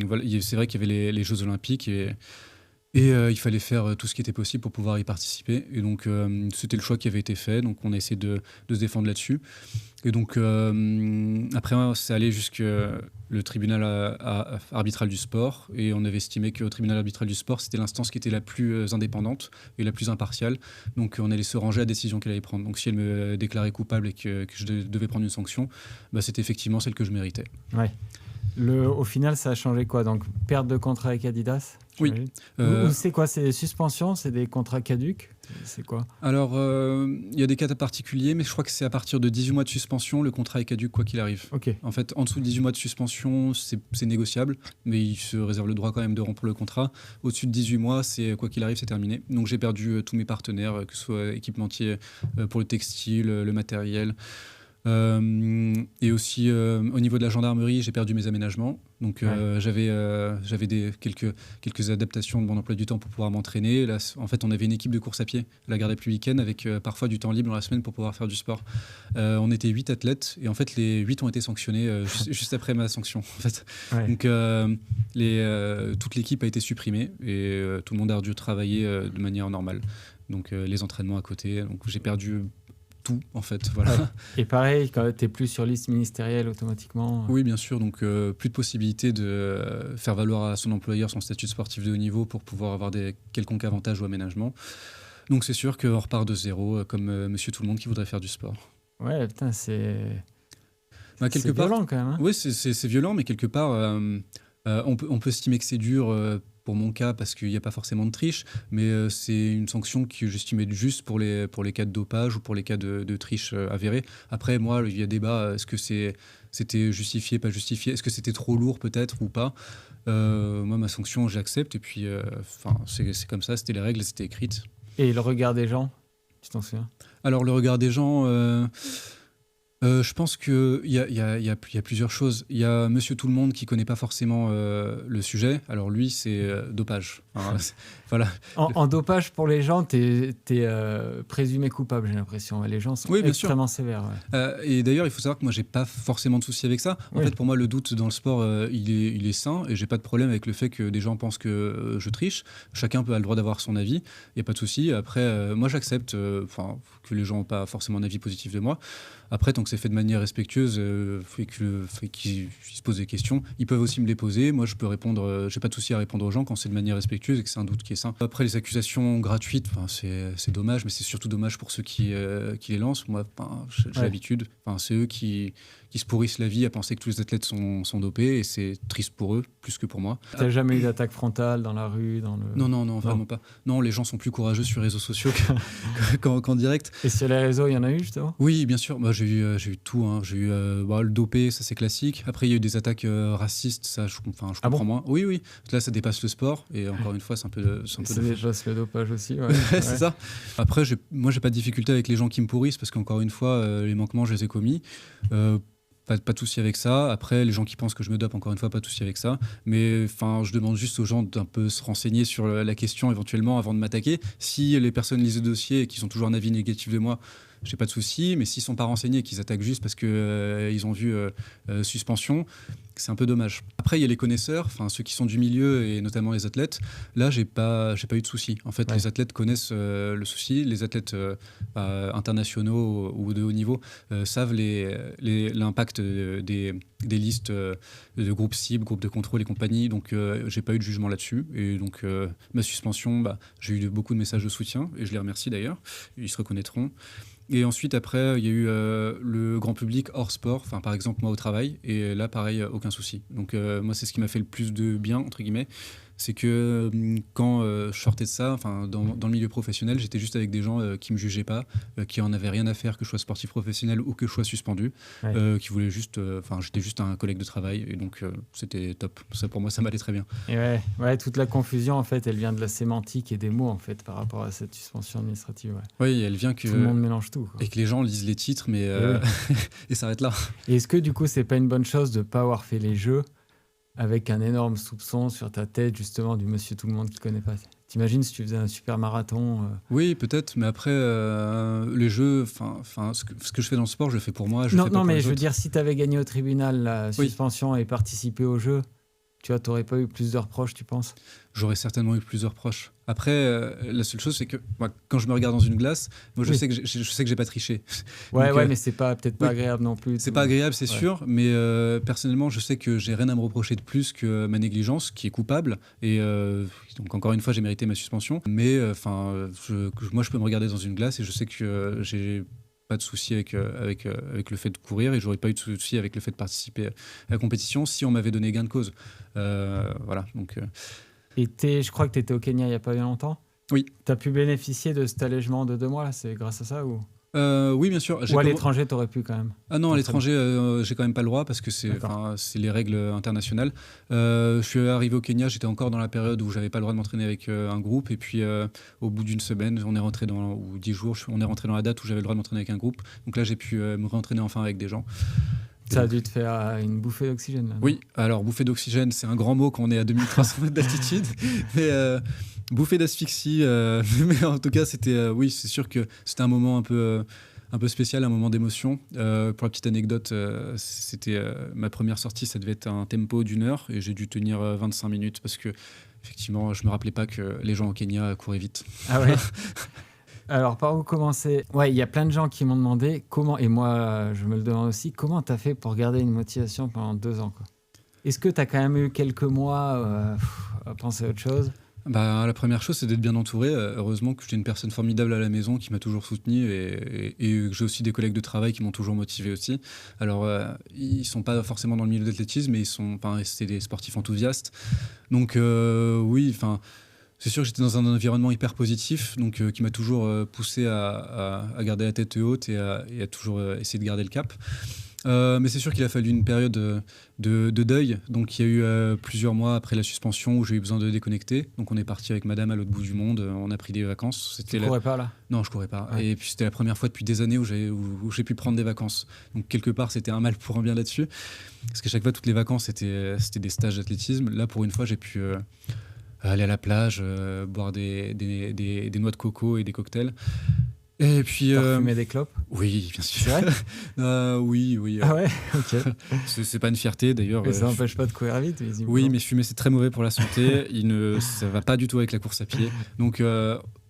voilà, c'est vrai qu'il y avait les Jeux Olympiques et il fallait faire tout ce qui était possible pour pouvoir y participer. Et donc, c'était le choix qui avait été fait. Donc, on a essayé de se défendre là-dessus. Et donc, après, c'est allé jusqu'au tribunal arbitral du sport. Et on avait estimé qu'au tribunal arbitral du sport, c'était l'instance qui était la plus indépendante et la plus impartiale. Donc, on allait se ranger à la décision qu'elle allait prendre. Donc, si elle me déclarait coupable et que je devais prendre une sanction, c'était effectivement celle que je méritais. Ouais. Au final, ça a changé quoi? Donc, perte de contrat avec Adidas? Oui. C'est quoi? C'est des suspensions? C'est des contrats caducs? C'est quoi? Alors, il y a des cas particuliers, mais je crois que c'est à partir de 18 mois de suspension, le contrat est caduc quoi qu'il arrive. Okay. En fait, en dessous de 18 mois de suspension, c'est négociable, mais il se réserve le droit quand même de rompre le contrat. Au-dessus de 18 mois, quoi qu'il arrive, c'est terminé. Donc j'ai perdu tous mes partenaires, que ce soit équipementiers pour le textile, le matériel. Et aussi au niveau de la gendarmerie, j'ai perdu mes aménagements. Donc j'avais quelques adaptations de mon emploi du temps pour pouvoir m'entraîner. Là, en fait, on avait une équipe de course à pied à la garde républicaine avec parfois du temps libre dans la semaine pour pouvoir faire du sport. On était 8 athlètes et en fait les 8 ont été sanctionnés juste après ma sanction. En fait. Ouais. Donc toute l'équipe a été supprimée et tout le monde a dû travailler de manière normale. Donc les entraînements à côté. Donc j'ai perdu tout, en fait. Voilà. Ouais. Et pareil, quand tu n'es plus sur liste ministérielle automatiquement? Oui, bien sûr. Donc, plus de possibilité de faire valoir à son employeur son statut de sportif de haut niveau pour pouvoir avoir des quelconques avantages ou aménagements. Donc, c'est sûr qu'on repart de zéro, comme monsieur tout le monde qui voudrait faire du sport. Ouais, putain, c'est violent quand même. Hein. Oui, c'est violent, mais quelque part, on peut estimer que c'est dur pour mon cas parce qu'il n'y a pas forcément de triche, mais c'est une sanction que j'estimais juste pour les cas de dopage ou pour les cas de triche avérée. Après, moi, il y a débat, est-ce que c'était justifié, pas justifié, est-ce que c'était trop lourd peut-être ou pas. Moi, ma sanction, j'accepte et puis c'est comme ça, c'était les règles, c'était écrite. Et le regard des gens? Tu t'en souviens? Alors, le regard des gens, je pense qu'il y a plusieurs choses. Il y a Monsieur Tout-le-Monde qui connaît pas forcément le sujet. Alors lui, c'est dopage. Hein, voilà. En dopage, pour les gens, t'es présumé coupable, j'ai l'impression. Les gens sont Oui, bien sûr. extrêmement sévères. Ouais. Et d'ailleurs, il faut savoir que moi, j'ai pas forcément de souci avec ça. En Oui. fait, pour moi, le doute dans le sport, il est sain, et j'ai pas de problème avec le fait que des gens pensent que je triche. Chacun a le droit d'avoir son avis. Il y a pas de souci. Après, moi, j'accepte, que les gens n'ont pas forcément un avis positif de moi. Après, tant que c'est fait de manière respectueuse, qu'ils se posent des questions, ils peuvent aussi me les poser. Moi, je peux répondre. J'ai pas de souci à répondre aux gens quand c'est de manière respectueuse et que c'est un doute qui est sain. Après, les accusations gratuites, c'est dommage, mais c'est surtout dommage pour ceux qui les lancent. Moi, j'ai l'habitude. C'est eux qui se pourrissent la vie à penser que tous les athlètes sont dopés, et c'est triste pour eux plus que pour moi. T'as jamais eu d'attaque frontale dans la rue, dans le... Non, vraiment pas. Non, les gens sont plus courageux sur les réseaux sociaux qu'en direct. Et sur les réseaux, il y en a eu justement? Oui, bien sûr. J'ai eu tout. Hein. J'ai eu le dopé, ça c'est classique. Après, il y a eu des attaques racistes, ça je comprends bon moins. Oui. Là, ça dépasse le sport, et encore une fois, c'est un peu Ça dépasse le dopage aussi. Ouais. Ouais, c'est ça. Après, moi, j'ai pas de difficulté avec les gens qui me pourrissent, parce qu'encore une fois, les manquements, je les ai commis. Pas de souci avec ça. Après, les gens qui pensent que je me dope, encore une fois, pas de souci avec ça. Mais je demande juste aux gens d'un peu se renseigner sur la question éventuellement avant de m'attaquer. Si les personnes lisent le dossier et qu'ils ont toujours un avis négatif de moi, j'ai pas de souci. Mais s'ils sont pas renseignés et qu'ils attaquent juste parce que ils ont vu suspension, c'est un peu dommage. Après, il y a les connaisseurs, ceux qui sont du milieu, et notamment les athlètes. Là, j'ai pas eu de souci. En fait, les athlètes connaissent le souci. Les athlètes internationaux ou de haut niveau savent l'impact des listes de groupes cibles, groupes de contrôle et compagnie. Donc, j'ai pas eu de jugement là-dessus. Et donc, ma suspension, j'ai eu beaucoup de messages de soutien, et je les remercie d'ailleurs. Ils se reconnaîtront. Et ensuite, après, il y a eu le grand public hors sport, par exemple moi au travail, et là, pareil, aucun souci. Donc moi, c'est ce qui m'a fait le plus de bien, entre guillemets, c'est que quand je sortais de ça, dans le milieu professionnel, j'étais juste avec des gens qui me jugeaient pas, qui en avaient rien à faire que je sois sportif professionnel ou que je sois suspendu, qui voulaient juste, j'étais juste un collègue de travail, et donc c'était top. Ça, pour moi, ça m'allait très bien. Et ouais, toute la confusion, en fait, elle vient de la sémantique et des mots, en fait, par rapport à cette suspension administrative. Oui, elle vient que tout le monde mélange tout, quoi. Et que les gens lisent les titres, mais et s'arrêtent là. Et est-ce que du coup, c'est pas une bonne chose de pas avoir fait les jeux avec un énorme soupçon sur ta tête, justement, du monsieur tout le monde qui connaît pas? T'imagines si tu faisais un super marathon Oui, peut-être, mais après, les jeux, ce que je fais dans le sport, je le fais pour moi. Non, mais je veux dire, si tu avais gagné au tribunal la suspension et participé au jeu, tu vois, t'aurais pas eu plus de reproches, tu penses? J'aurais certainement eu plusieurs reproches. Après, la seule chose, c'est que moi, quand je me regarde dans une glace, moi, je sais que j'ai pas triché. Ouais, mais c'est peut-être pas agréable non plus. C'est pas agréable, c'est sûr, mais personnellement, je sais que j'ai rien à me reprocher de plus que ma négligence, qui est coupable. Et donc, encore une fois, j'ai mérité ma suspension. Mais moi, je peux me regarder dans une glace et je sais que j'ai pas de souci avec le fait de courir, et j'aurais pas eu de souci avec le fait de participer à la compétition si on m'avait donné gain de cause. Voilà, donc... Et je crois que tu étais au Kenya il n'y a pas longtemps. Oui. Tu as pu bénéficier de cet allègement de 2 mois, là, c'est grâce à ça ou... Oui, bien sûr. Ou à l'étranger, tu aurais pu quand même? Ah non, à l'étranger, j'ai quand même pas le droit, parce que c'est les règles internationales. Je suis arrivé au Kenya, j'étais encore dans la période où j'avais pas le droit de m'entraîner avec un groupe, et puis au bout d'une semaine, on est rentré ou 10 jours, on est rentré dans la date où j'avais le droit de m'entraîner avec un groupe. Donc là, j'ai pu me réentraîner enfin avec des gens. Ça a dû te faire une bouffée d'oxygène, là, non? Oui, alors bouffée d'oxygène, c'est un grand mot quand on est à 2300 mètres d'altitude. Mais bouffée d'asphyxie, mais en tout cas, oui, c'est sûr que c'était un moment un peu spécial, un moment d'émotion. Pour la petite anecdote, c'était ma première sortie, ça devait être un tempo d'1 heure, et j'ai dû tenir 25 minutes parce que, effectivement, je me rappelais pas que les gens au Kenya couraient vite. Ah ouais. Alors, par où commencer? Ouais, il y a plein de gens qui m'ont demandé comment, et moi, je me le demande aussi, comment tu as fait pour garder une motivation pendant 2 ans, quoi? Est-ce que tu as quand même eu quelques mois à penser à autre chose? La première chose, c'est d'être bien entouré. Heureusement que j'ai une personne formidable à la maison qui m'a toujours soutenu, et que j'ai aussi des collègues de travail qui m'ont toujours motivé aussi. Alors, ils sont pas forcément dans le milieu de l'athlétisme, mais c'est des sportifs enthousiastes. Donc, oui, c'est sûr que j'étais dans un environnement hyper positif, donc qui m'a toujours poussé à garder la tête haute et à toujours essayer de garder le cap. Mais c'est sûr qu'il a fallu une période de deuil. Donc il y a eu plusieurs mois après la suspension où j'ai eu besoin de déconnecter. Donc on est parti avec madame à l'autre bout du monde, on a pris des vacances. Tu courais pas là? Non, je courais pas. Ouais. Et puis c'était la première fois depuis des années où j'ai pu prendre des vacances. Donc quelque part c'était un mal pour un bien là-dessus. Parce qu'à chaque fois toutes les vacances c'était des stages d'athlétisme. Là pour une fois j'ai pu aller à la plage, boire des noix de coco et des cocktails. Et puis, T'as refumé des clopes? oui, bien sûr. C'est vrai? Oui. Ah ouais? Ok. C'est pas une fierté d'ailleurs. Mais ça n'empêche pas de courir vite, visiblement. Oui, mais fumer c'est très mauvais pour la santé. Ça va pas du tout avec la course à pied. Donc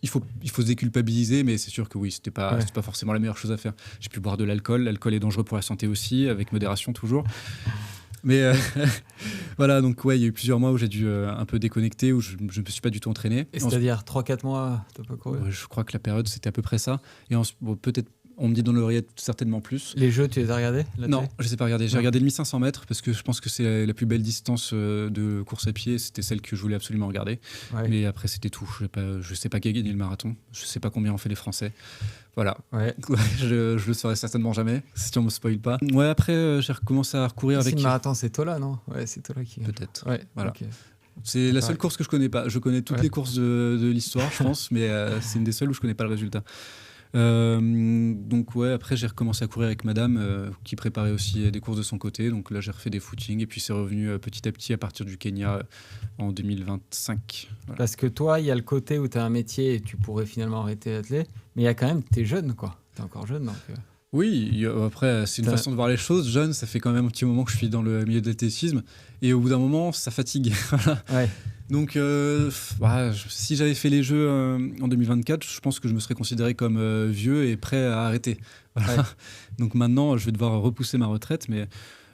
il faut se déculpabiliser, mais c'est sûr que oui, c'était pas forcément la meilleure chose à faire. J'ai pu boire de l'alcool. L'alcool est dangereux pour la santé aussi, avec modération toujours. Mais voilà, donc ouais, il y a eu plusieurs mois où j'ai dû un peu déconnecter, où je ne me suis pas du tout entraîné. Et c'est-à-dire 3-4 mois, t'as pas couru? Ouais, je crois que la période, c'était à peu près ça. Et bon, peut-être, on me dit dans l'oreillette certainement plus. Les jeux, tu les as regardés? Non, je ne les ai pas regardés. J'ai regardé le 1500 mètres parce que je pense que c'est la plus belle distance de course à pied. C'était celle que je voulais absolument regarder. Ouais. Mais après, c'était tout. Je ne sais pas qui a gagné le marathon. Je ne sais pas combien ont fait les Français. Voilà. Ouais. Je le saurai certainement jamais, si on me spoil pas. Ouais, après, j'ai recommencé à recourir avec. Le marathon, c'est Tola, non? Ouais, c'est Tola qui. Peut-être. Ouais, voilà. Okay. C'est la seule course que je connais pas. Je connais toutes les courses de l'histoire, je pense, mais c'est une des seules où je connais pas le résultat. Donc ouais, après j'ai recommencé à courir avec madame qui préparait aussi des courses de son côté. Donc là j'ai refait des footings et puis c'est revenu petit à petit à partir du Kenya en 2025. Voilà. Parce que toi, il y a le côté où tu as un métier et tu pourrais finalement arrêter d'athlète, mais il y a quand même, t'es jeune quoi. T'es encore jeune donc. Oui, après c'est une façon de voir les choses. Jeune, ça fait quand même un petit moment que je suis dans le milieu de l'athlétisme et au bout d'un moment ça fatigue. Ouais. Donc, si j'avais fait les Jeux en 2024, je pense que je me serais considéré comme vieux et prêt à arrêter. Voilà. Ouais. Donc maintenant, je vais devoir repousser ma retraite. Mais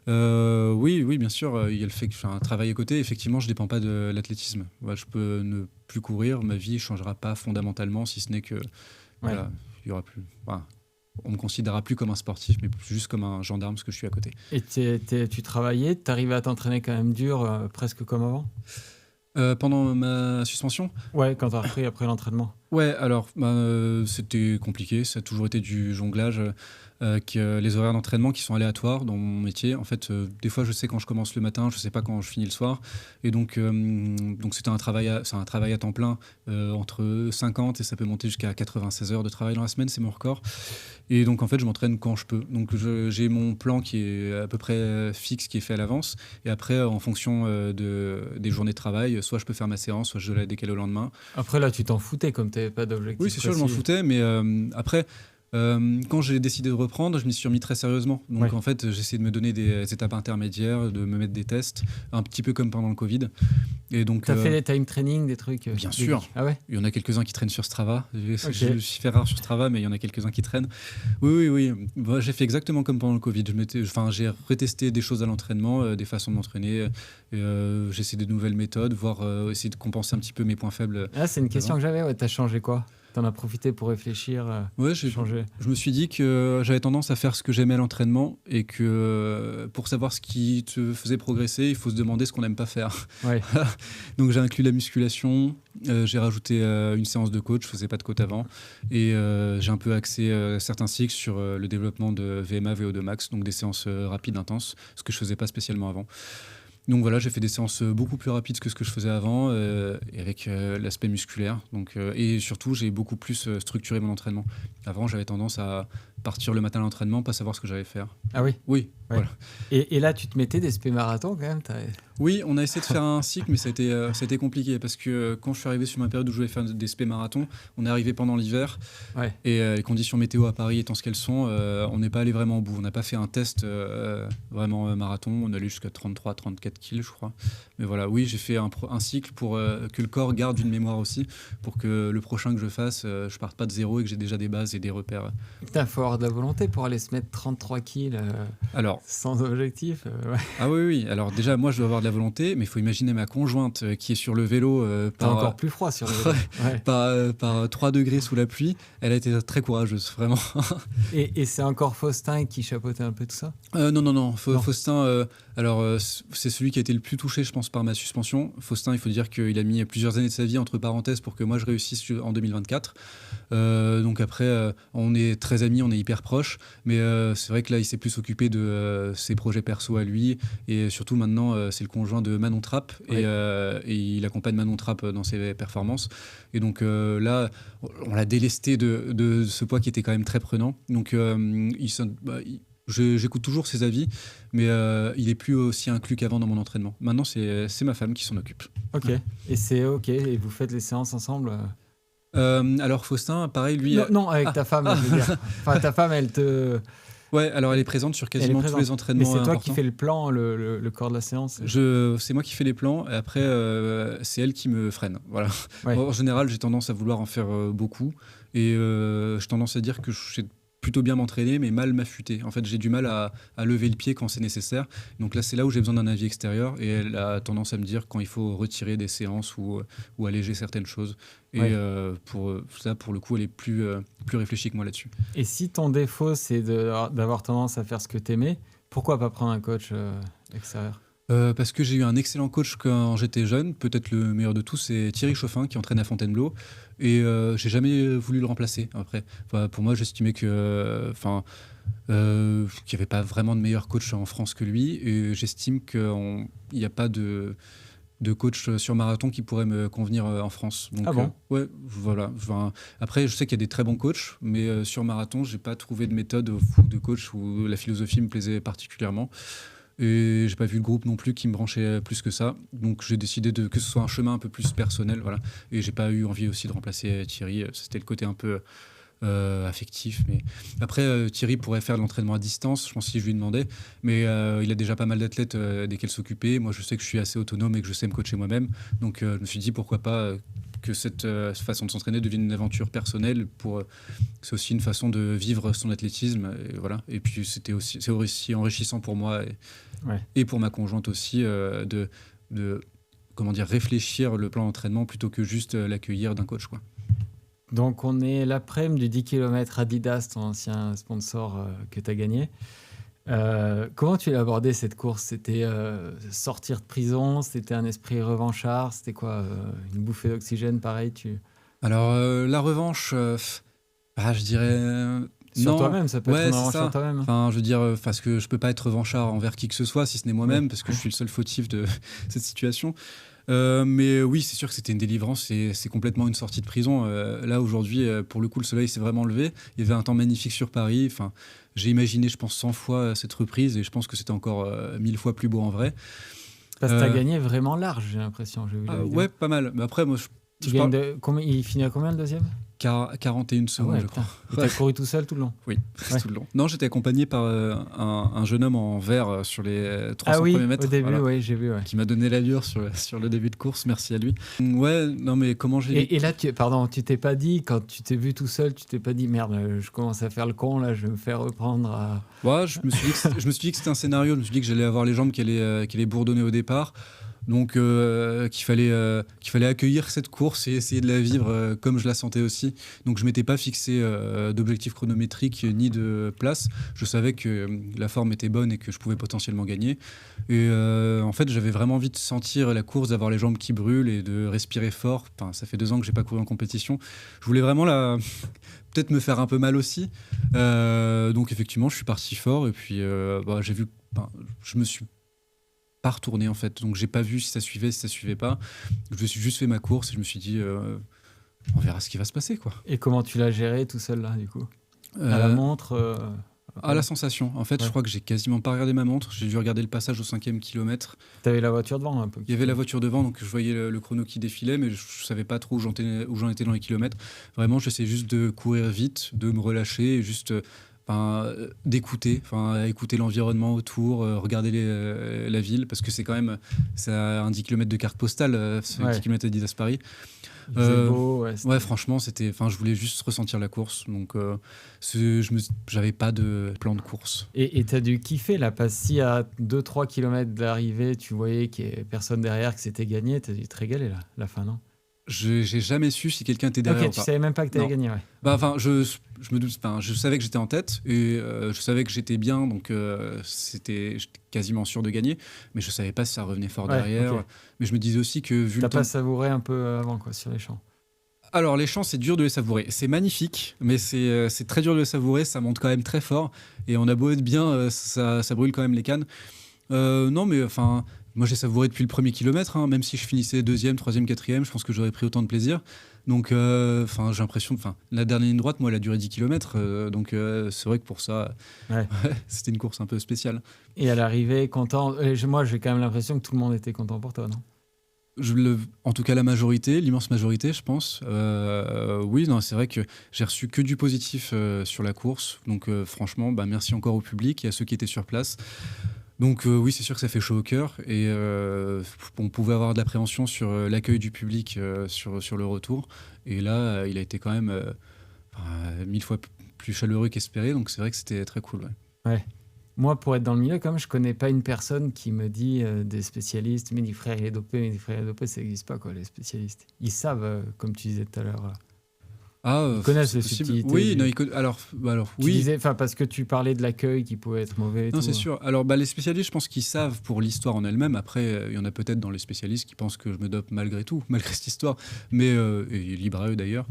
oui, bien sûr, il y a le fait que je fais un travail à côté. Effectivement, je ne dépends pas de l'athlétisme. Ouais, je peux ne plus courir. Ma vie ne changera pas fondamentalement, si ce n'est que voilà, il y aura plus... on me considérera plus comme un sportif, mais juste comme un gendarme, ce que je suis à côté. Et tu travaillais, tu arrivais à t'entraîner quand même dur, presque comme avant? Pendant ma suspension? Ouais, quand tu as repris après l'entraînement. Ouais, alors c'était compliqué, ça a toujours été du jonglage avec les horaires d'entraînement qui sont aléatoires dans mon métier. En fait, des fois je sais quand je commence le matin, je sais pas quand je finis le soir. Et donc c'est un travail à temps plein, entre 50 et ça peut monter jusqu'à 96 heures de travail dans la semaine, c'est mon record. Et donc en fait je m'entraîne quand je peux. Donc j'ai mon plan qui est à peu près fixe, qui est fait à l'avance. Et après en fonction des journées de travail, soit je peux faire ma séance, soit je dois la décaler au lendemain. Après là tu t'en foutais comme tu n'avais pas d'objectif. Oui c'est sûr, je m'en foutais, mais après... quand j'ai décidé de reprendre, je m'y suis remis très sérieusement. Donc en fait, j'ai essayé de me donner des étapes intermédiaires, de me mettre des tests, un petit peu comme pendant le Covid. Et donc, t'as fait des time training, des trucs? Bien sûr. Ah ouais? Il y en a quelques-uns qui traînent sur Strava. Je me suis fait rare sur Strava, mais il y en a quelques-uns qui traînent. Oui. Bah, j'ai fait exactement comme pendant le Covid. J'ai retesté des choses à l'entraînement, des façons de m'entraîner. J'ai essayé de nouvelles méthodes, voire essayer de compenser un petit peu mes points faibles. Ah, c'est une question que j'avais. Ouais, t'as changé quoi? T'en as profité pour réfléchir, changer. Je me suis dit que j'avais tendance à faire ce que j'aimais à l'entraînement et que pour savoir ce qui te faisait progresser, il faut se demander ce qu'on n'aime pas faire. Ouais. Donc j'ai inclus la musculation, j'ai rajouté une séance de coach, je faisais pas de coach avant, et j'ai un peu axé certains cycles sur le développement de VMA, VO2 max, donc des séances rapides, intenses, ce que je faisais pas spécialement avant. Donc voilà, j'ai fait des séances beaucoup plus rapides que ce que je faisais avant, et avec l'aspect musculaire. Donc, et surtout, j'ai beaucoup plus structuré mon entraînement. Avant, j'avais tendance à partir le matin à l'entraînement, pas savoir ce que j'allais faire. Ah oui? Oui, ouais. Voilà. Et là, tu te mettais des SP marathons quand même? Oui, on a essayé de faire un cycle, mais ça a été compliqué parce que quand je suis arrivé sur ma période où je voulais faire des SP marathons, on est arrivé pendant l'hiver, et les conditions météo à Paris étant ce qu'elles sont, on n'est pas allé vraiment au bout. On n'a pas fait un test vraiment marathon, on allait jusqu'à 33-34 kilos, je crois. Mais voilà, oui, j'ai fait un cycle pour que le corps garde une mémoire aussi, pour que le prochain que je fasse, je parte pas de zéro et que j'ai déjà des bases et des repères. Putain, faut avoir de la volonté pour aller se mettre 33 kilos sans objectif. Ouais. Ah oui. Alors déjà, moi, je dois avoir de la volonté, mais il faut imaginer ma conjointe qui est sur le vélo par encore plus froid sur le vélo. par 3 degrés sous la pluie. Elle a été très courageuse, vraiment. Et c'est encore Faustin qui chapeautait un peu tout ça? Non. Faustin, c'est celui qui a été le plus touché, je pense, par ma suspension. Faustin, il faut dire qu'il a mis plusieurs années de sa vie entre parenthèses pour que moi je réussisse en 2024. Donc après, on est très amis, on est hyper proches. Mais c'est vrai que là, il s'est plus occupé de ses projets perso à lui. Et surtout, maintenant, c'est le conjoint de Manon Trapp. Oui. Et il accompagne Manon Trapp dans ses performances. Et donc là, on l'a délesté de ce poids qui était quand même très prenant. Donc, j'écoute toujours ses avis, mais il est plus aussi inclus qu'avant dans mon entraînement. Maintenant, c'est ma femme qui s'en occupe. Ok. Ouais. Et c'est ok. Et vous faites les séances ensemble Alors Faustin, pareil, lui... Non, avec ta femme, je veux dire. Enfin, ta femme, elle te... Ouais, alors elle est présente sur quasiment tous les entraînements. Mais c'est toi importants. qui fais le plan, le corps de la séance C'est moi qui fais les plans, et après, c'est elle qui me freine. Voilà. Ouais. En général, j'ai tendance à vouloir en faire beaucoup, et j'ai tendance à dire que je sais plutôt bien m'entraîner, mais mal m'affûter. En fait, j'ai du mal à lever le pied quand c'est nécessaire. Donc là, c'est là où j'ai besoin d'un avis extérieur, et elle a tendance à me dire quand il faut retirer des séances ou alléger certaines choses. Et Ouais. pour ça, pour le coup, elle est plus réfléchie que moi là-dessus. Et si ton défaut, c'est d'avoir tendance à faire ce que t'aimais, pourquoi pas prendre un coach extérieur Parce que j'ai eu un excellent coach quand j'étais jeune, peut-être le meilleur de tous, c'est Thierry Chauffin qui entraîne à Fontainebleau, et j'ai jamais voulu le remplacer après. Enfin, pour moi, j'estimais que, qu'il n'y avait pas vraiment de meilleur coach en France que lui, et j'estime qu'il n'y a pas de coach sur marathon qui pourrait me convenir en France. Donc, Ah bon ouais, voilà. Enfin, après, je sais qu'il y a des très bons coachs, mais sur marathon, j'ai pas trouvé de méthode ou de coach où la philosophie me plaisait particulièrement. Et j'ai pas vu le groupe non plus qui me branchait plus que ça. Donc j'ai décidé que ce soit un chemin un peu plus personnel. Voilà. Et j'ai pas eu envie aussi de remplacer Thierry. C'était le côté un peu affectif. Mais après, Thierry pourrait faire de l'entraînement à distance, je pense, si je lui demandais. Mais il a déjà pas mal d'athlètes desquels s'occuper. Moi, je sais que je suis assez autonome et que je sais me coacher moi-même. Donc je me suis dit pourquoi pas que cette façon de s'entraîner devienne une aventure personnelle. C'est aussi une façon de vivre son athlétisme. Et, voilà. Et puis c'est aussi enrichissant pour moi et pour ma conjointe aussi de comment dire, réfléchir le plan d'entraînement plutôt que juste l'accueillir d'un coach, quoi. Donc, on est l'après-midi du 10 km Adidas, ton ancien sponsor que tu as gagné. Comment tu l'as abordé cette course? C'était sortir de prison? C'était un esprit revanchard? C'était quoi? Une bouffée d'oxygène, pareil Alors, la revanche, je dirais... Sur non. toi-même, ça peut être Ouais, une c'est revanche ça. sur toi-même. Enfin, je veux dire, parce que je peux pas être revanchard envers qui que ce soit, si ce n'est moi-même, Ouais. parce que je suis le seul fautif de cette situation. Mais oui, c'est sûr que c'était une délivrance, c'est complètement une sortie de prison. Là, aujourd'hui, pour le coup, le soleil s'est vraiment levé. Il y avait un temps magnifique sur Paris. Enfin, j'ai imaginé, je pense, 100 fois cette reprise, et je pense que c'était encore 1000 fois plus beau en vrai. Parce que tu as gagné vraiment large, j'ai l'impression. J'ai vu la vidéo. Ouais, pas mal. Mais après, moi, Il finit à combien le deuxième? 41 secondes, je crois. Et t'as couru tout seul tout le long? Oui, tout le long. Non, j'étais accompagné par un jeune homme en vert sur les 300 premiers mètres. Au début, voilà, oui, j'ai vu. Ouais. qui m'a donné l'allure sur le début de course, merci à lui. Ouais, non mais comment j'ai... Et là, tu t'es pas dit, quand tu t'es vu tout seul, tu t'es pas dit, merde, je commence à faire le con, là, je vais me faire reprendre à... Ouais, je me suis dit que c'était un scénario, je me suis dit que j'allais avoir les jambes qui allaient bourdonner au départ. Donc qu'il fallait accueillir cette course et essayer de la vivre comme je la sentais aussi. Donc je m'étais pas fixé d'objectif chronométrique ni de place. Je savais que la forme était bonne et que je pouvais potentiellement gagner. Et en fait, j'avais vraiment envie de sentir la course, d'avoir les jambes qui brûlent et de respirer fort. Enfin, ça fait 2 ans que j'ai pas couru en compétition. Je voulais vraiment peut-être me faire un peu mal aussi. Donc effectivement, je suis parti fort et puis j'ai vu... je me suis pas retourné en fait, donc j'ai pas vu si ça suivait pas. Je me suis juste fait ma course et je me suis dit on verra ce qui va se passer, quoi. Et comment tu l'as géré tout seul là, du coup? À la montre à la sensation, en fait. Ouais. Je crois que j'ai quasiment pas regardé ma montre, j'ai dû regarder le passage au 5e kilomètre. T'avais la voiture devant un peu? Il y avait la voiture devant, donc je voyais le chrono qui défilait, mais je savais pas trop où j'en étais dans les kilomètres. Vraiment, j'essayais juste de courir vite, de me relâcher et juste d'écouter, écouter l'environnement autour, regarder la ville, parce que c'est quand même un 10 km de carte postale, 10 km d'Adidas Paris. Beau, franchement, je voulais juste ressentir la course, donc j'avais pas de plan de course. Et t'as dû kiffer là, parce que si à 2-3 km de l'arrivée, tu voyais qu'il n'y avait personne derrière, que c'était gagné, t'as dû te régaler là, la fin, non? J'ai jamais su si quelqu'un était derrière. Ok, tu savais même pas que t'avais gagné, ouais. Je savais que j'étais en tête et je savais que j'étais bien, donc j'étais quasiment sûr de gagner, mais je savais pas si ça revenait fort derrière. Okay. Mais je me disais aussi que vu le temps... T'as pas savouré un peu avant, quoi, sur les champs? Alors, les chants, c'est dur de les savourer. C'est magnifique, mais c'est très dur de les savourer. Ça monte quand même très fort. Et on a beau être bien, ça brûle quand même les cannes. Non, mais enfin, moi j'ai savouré depuis le premier kilomètre, hein, même si je finissais deuxième, troisième, quatrième, je pense que j'aurais pris autant de plaisir. Donc, enfin, j'ai l'impression, enfin, la dernière ligne droite, moi, elle a duré 10 km, donc c'est vrai que pour ça, Ouais. c'était une course un peu spéciale. Et à l'arrivée, content. Moi, j'ai quand même l'impression que tout le monde était content pour toi, non? En tout cas, la majorité, l'immense majorité, je pense. Oui, non, c'est vrai que j'ai reçu que du positif sur la course. Donc, franchement, bah, merci encore au public et à ceux qui étaient sur place. Donc oui, c'est sûr que ça fait chaud au cœur et on pouvait avoir de l'appréhension sur l'accueil du public sur le retour. Et là, il a été quand même 1000 fois plus chaleureux qu'espéré. Donc c'est vrai que c'était très cool. Ouais. Ouais. Moi, pour être dans le milieu, comme je connais pas une personne qui me dit des spécialistes, Mehdi Frère il est dopé, Mehdi Frère il est dopé, ça n'existe pas, quoi, les spécialistes. Ils savent, comme tu disais tout à l'heure. Ils connaissent c'est les possible. subtilités. Oui, non, alors Tu oui. disais, parce que tu parlais de l'accueil qui pouvait être mauvais. Et Non, tout. c'est sûr. Alors, les spécialistes, je pense qu'ils savent pour l'histoire en elle-même. Après, il y en a peut-être dans les spécialistes qui pensent que je me dope malgré tout, malgré cette histoire. Mais, et libre à eux d'ailleurs.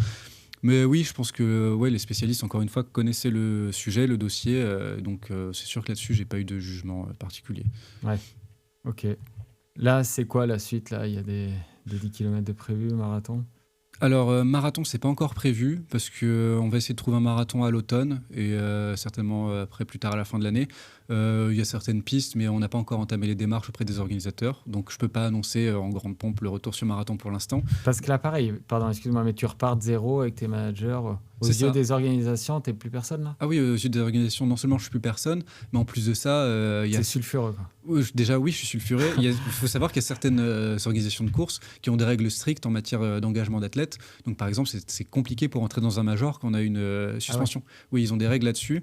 Mais oui, je pense que ouais, les spécialistes, encore une fois, connaissaient le sujet, le dossier. Donc, c'est sûr que là-dessus, j'ai pas eu de jugement particulier. Ouais, ok. Là, c'est quoi la suite là? Il y a des 10 km de prévu, marathon? Alors, marathon, c'est pas encore prévu parce que on va essayer de trouver un marathon à l'automne et certainement après plus tard à la fin de l'année. Il y a certaines pistes, mais on n'a pas encore entamé les démarches auprès des organisateurs. Donc, je peux pas annoncer en grande pompe le retour sur marathon pour l'instant. Parce que là, pareil, pardon, excuse-moi, mais tu repars de zéro avec tes managers. Aux C'est yeux ça. des organisations, t'es plus personne là? Ah oui, aux yeux des organisations, non seulement je suis plus personne, mais en plus de ça, il y a C'est sulfureux, quoi. Déjà, oui, je suis sulfuré. Il faut savoir qu'il y a certaines organisations de course qui ont des règles strictes en matière d'engagement d'athlètes. Donc, par exemple, c'est compliqué pour entrer dans un major quand on a une suspension. Oui, ils ont des règles là-dessus.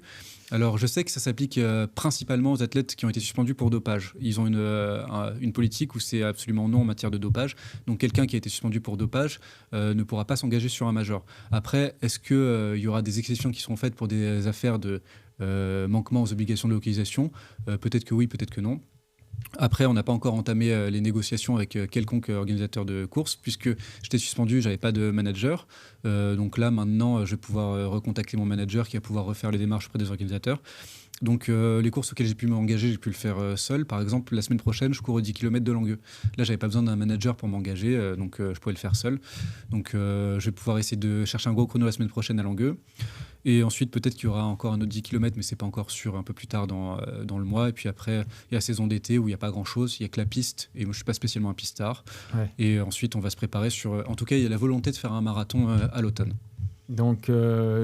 Alors, je sais que ça s'applique principalement aux athlètes qui ont été suspendus pour dopage. Ils ont une politique où c'est absolument non en matière de dopage. Donc, quelqu'un qui a été suspendu pour dopage ne pourra pas s'engager sur un major. Après, est-ce qu'il y aura des exceptions qui seront faites pour des affaires de manquement aux obligations de localisation? Peut-être que oui, peut-être que non. Après, on n'a pas encore entamé les négociations avec quelconque organisateur de course, puisque j'étais suspendu, j'avais pas de manager. Donc là, maintenant, je vais pouvoir recontacter mon manager qui va pouvoir refaire les démarches auprès des organisateurs. Donc les courses auxquelles j'ai pu m'engager, j'ai pu le faire seul. Par exemple, la semaine prochaine, je cours 10 km de Langueux. Là, j'avais pas besoin d'un manager pour m'engager, donc je pouvais le faire seul. Donc je vais pouvoir essayer de chercher un gros chrono la semaine prochaine à Langueux. Et ensuite, peut-être qu'il y aura encore un autre 10 km, mais c'est pas encore sûr, un peu plus tard dans le mois. Et puis après, il y a la saison d'été où il n'y a pas grand-chose, il y a que la piste, et moi je suis pas spécialement un pistard. Ouais. Et ensuite, on va se préparer sur... En tout cas, il y a la volonté de faire un marathon à l'automne. Donc,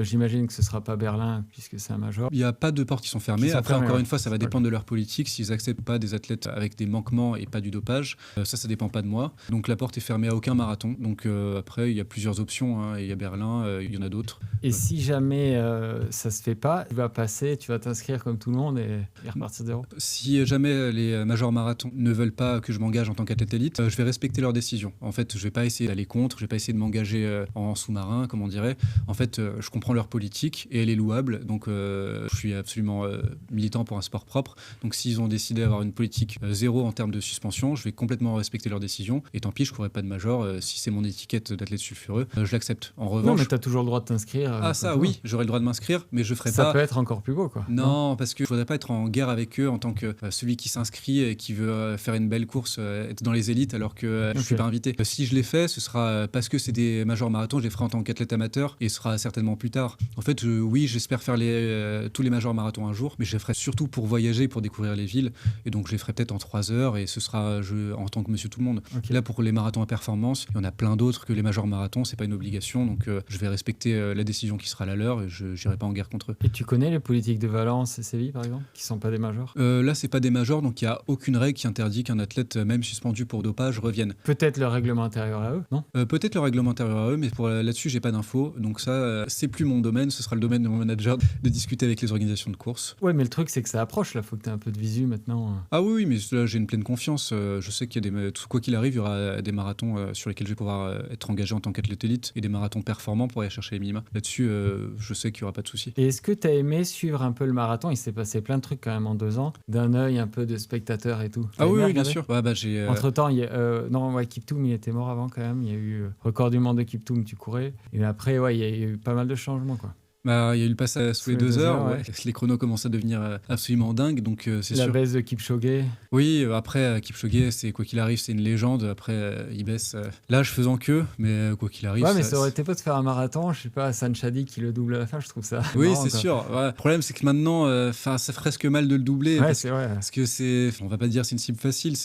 j'imagine que ce sera pas Berlin, puisque c'est un major. Il n'y a pas de portes qui sont fermées. Après, encore une fois, ça va Ouais. dépendre de leur politique. S'ils acceptent pas des athlètes avec des manquements et pas du dopage, ça dépend pas de moi. Donc la porte est fermée à aucun marathon. Donc après, il y a plusieurs options, hein. Il y a Berlin, il y en a d'autres. Et si jamais ça se fait pas, tu vas passer, tu vas t'inscrire comme tout le monde et repartir de zéro? Si jamais les majors marathons ne veulent pas que je m'engage en tant qu'athlète élite, je vais respecter leur décision. En fait, je vais pas essayer d'aller contre, je vais pas essayer de m'engager en sous-marin, comme on dirait. En fait, je comprends leur politique et elle est louable. Donc, je suis absolument militant pour un sport propre. Donc, s'ils ont décidé d'avoir une politique zéro en termes de suspension, je vais complètement respecter leur décision. Et tant pis, je courrai pas de major. Si c'est mon étiquette d'athlète sulfureux, je l'accepte. En revanche... Non, mais tu as toujours le droit de t'inscrire. Ah ça, oui, j'aurai le droit de m'inscrire, mais je ferai ça pas... peut être encore plus beau, quoi. Non, parce que je voudrais pas être en guerre avec eux en tant que celui qui s'inscrit et qui veut faire une belle course, être dans les élites alors que je suis pas invité. Si je l'ai fait, ce sera parce que c'est des majors marathons, je les ferai en tant qu'athlète amateur et ce sera certainement plus tard. En fait, oui, j'espère faire tous les majors marathons un jour, mais je les ferai surtout pour voyager, pour découvrir les villes. Et donc, je les ferai peut-être en 3 heures et ce sera en tant que monsieur tout le monde. Okay. Là, pour les marathons à performance, il y en a plein d'autres que les majors marathons, c'est pas une obligation. Donc, je vais respecter la décision qui sera la leur et je n'irai pas en guerre contre eux. Et tu connais les politiques de Valence et Séville, par exemple, qui sont pas des majors? Là, c'est pas des majors, donc il n'y a aucune règle qui interdit qu'un athlète, même suspendu pour dopage, revienne. Peut-être leur règlement intérieur à eux, non? Peut-être le règlement intérieur à eux, mais là-dessus, j'ai pas d'infos. Donc Donc ça, c'est plus mon domaine, ce sera le domaine de mon manager de discuter avec les organisations de course. Ouais, mais le truc, c'est que ça approche, là. Faut que tu aies un peu de visu maintenant. Ah oui, mais là, j'ai une pleine confiance. Je sais qu'il y a quoi qu'il arrive, il y aura des marathons sur lesquels je vais pouvoir être engagé en tant qu'athlète élite et des marathons performants pour aller chercher les minima. Là-dessus, je sais qu'il n'y aura pas de souci. Et est-ce que tu as aimé suivre un peu le marathon? Il s'est passé plein de trucs quand même en 2 ans, d'un œil un peu de spectateur et tout. Ah oui, bien sûr. Ouais, j'ai, Entre-temps, Kiptoum, il était mort avant quand même. Il y a eu record du monde de Kiptoum, tu courais. Et après, il y a eu pas mal de changements, quoi. Il y a eu le passage sous les 2 heures. Ouais. Les chronos commencent à devenir absolument dingues, donc c'est sûr. La baisse de Kipchoge. Oui, après, Kipchoge, c'est quoi qu'il arrive, c'est une légende. Après, il baisse l'âge faisant que, mais quoi qu'il arrive. Ouais, mais ça aurait été pas de faire un marathon, je sais pas, Sanchadi qui le double à la fin, je trouve ça. Oui, marrant, c'est quoi. sûr. Ouais. Le problème, c'est que maintenant, ça fait presque mal de le doubler. Ouais, c'est vrai. Parce que on va pas dire c'est une cible facile,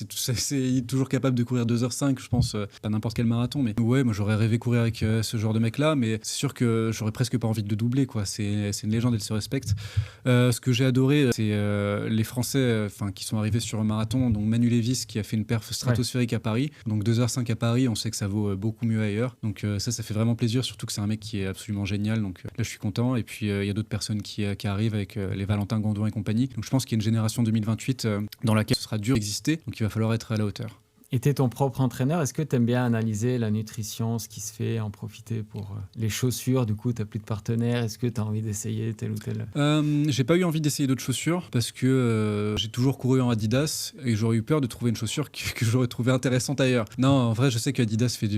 il est toujours capable de courir 2h05, je pense, pas n'importe quel marathon. Mais ouais, moi j'aurais rêvé courir avec ce genre de mec-là, mais c'est sûr que j'aurais presque pas envie de le doubler, quoi. C'est une légende, elle se respecte. Ce que j'ai adoré, c'est les Français qui sont arrivés sur un marathon, donc Manu Lévis qui a fait une perf stratosphérique à Paris. Donc 2h05 à Paris, on sait que ça vaut beaucoup mieux ailleurs. Donc ça fait vraiment plaisir, surtout que c'est un mec qui est absolument génial. Donc là, je suis content. Et puis il y a d'autres personnes qui arrivent avec les Valentin Gondouin et compagnie. Donc je pense qu'il y a une génération 2028 dans laquelle ce sera dur d'exister. Donc il va falloir être à la hauteur. Et t'es ton propre entraîneur, est-ce que t'aimes bien analyser la nutrition, ce qui se fait, en profiter pour les chaussures? Du coup, t'as plus de partenaires, est-ce que t'as envie d'essayer tel ou tel? J'ai pas eu envie d'essayer d'autres chaussures parce que j'ai toujours couru en Adidas et j'aurais eu peur de trouver une chaussure que j'aurais trouvé intéressante ailleurs. Non, en vrai, je sais qu'Adidas fait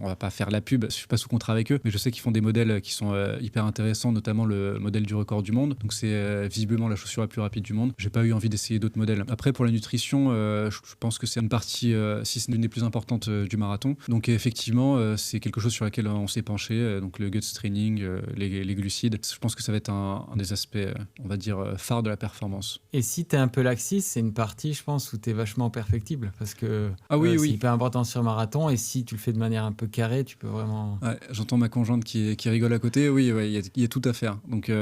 on va pas faire la pub, je suis pas sous contrat avec eux, mais je sais qu'ils font des modèles qui sont hyper intéressants, notamment le modèle du record du monde. Donc c'est visiblement la chaussure la plus rapide du monde. J'ai pas eu envie d'essayer d'autres modèles. Après, pour la nutrition, je pense que c'est une partie, si ce n'est une des plus importantes du marathon. Donc effectivement, c'est quelque chose sur laquelle on s'est penché. Donc le guts training, les glucides. Je pense que ça va être un des aspects, on va dire, phares de la performance. Et si t'es un peu laxiste, c'est une partie, je pense, où t'es vachement perfectible, parce que c'est hyper important sur marathon, et si tu le fais de manière un peu carré, tu peux vraiment... Ouais, j'entends ma conjointe qui rigole à côté. Oui, il y a tout à faire. Donc,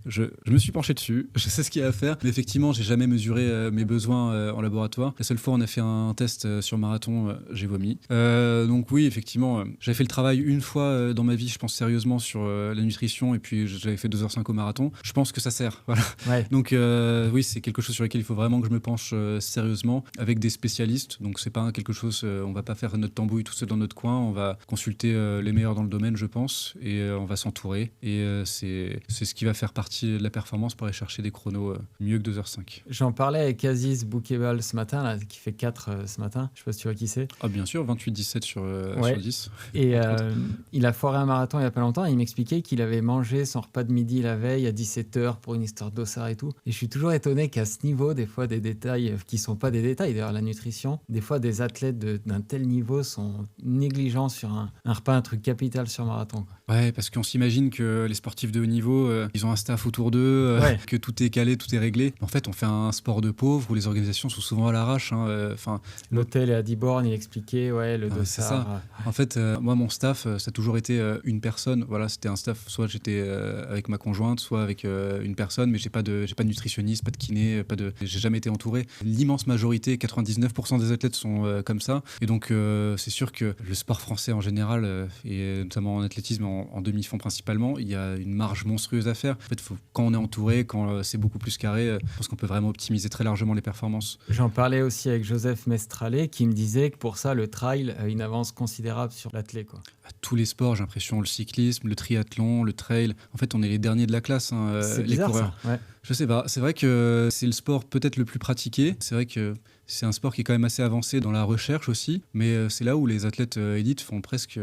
je me suis penché dessus. Je sais ce qu'il y a à faire. Mais effectivement, j'ai jamais mesuré mes besoins en laboratoire. La seule fois où on a fait un test sur marathon, j'ai vomi. Donc oui, effectivement, j'avais fait le travail une fois dans ma vie, je pense sérieusement, sur la nutrition. Et puis, j'avais fait 2h05 au marathon. Je pense que ça sert. Voilà. Ouais. Donc oui, c'est quelque chose sur lequel il faut vraiment que je me penche sérieusement avec des spécialistes. Donc, c'est pas quelque chose... on va pas faire notre tambouille tout seul dans notre coin. On va consulter les meilleurs dans le domaine, je pense, et on va s'entourer. Et c'est ce qui va faire partie de la performance pour aller chercher des chronos mieux que 2h05. J'en parlais avec Aziz Boukebal ce matin, là, qui fait 4 ce matin. Je sais pas si tu vois qui c'est. Ah, bien sûr, 28-17 sur 10. Et il a foiré un marathon il y a pas longtemps et il m'expliquait qu'il avait mangé son repas de midi la veille à 17h pour une histoire de dossard et tout. Et je suis toujours étonné qu'à ce niveau, des fois, des détails qui sont pas des détails, d'ailleurs, la nutrition, des fois, des athlètes d'un tel niveau sont négligents sur un repas, un truc capital sur marathon, quoi. Ouais, parce qu'on s'imagine que les sportifs de haut niveau, ils ont un staff autour d'eux, que tout est calé, tout est réglé. En fait, on fait un sport de pauvres où les organisations sont souvent à l'arrache. L'hôtel est à 10 bornes, il expliquait, le dossard. C'est ça. En fait, moi, mon staff, ça a toujours été une personne. Voilà, c'était un staff, soit j'étais avec ma conjointe, soit avec une personne, mais j'ai pas de nutritionniste, pas de kiné, j'ai jamais été entouré. L'immense majorité, 99% des athlètes sont comme ça. Et donc, c'est sûr que le sport français en général, et notamment en athlétisme, en demi-fond principalement, il y a une marge monstrueuse à faire. En fait, quand on est entouré, quand c'est beaucoup plus carré, je pense qu'on peut vraiment optimiser très largement les performances. J'en parlais aussi avec Joseph Mestrallet qui me disait que pour ça, le trail a une avance considérable sur l'athlète, quoi. À tous les sports, j'ai l'impression, le cyclisme, le triathlon, le trail, en fait, on est les derniers de la classe, c'est les bizarre, coureurs. Ça. Ouais. Je sais pas, c'est vrai que c'est le sport peut-être le plus pratiqué. C'est vrai que c'est un sport qui est quand même assez avancé dans la recherche aussi, mais c'est là où les athlètes élites font presque...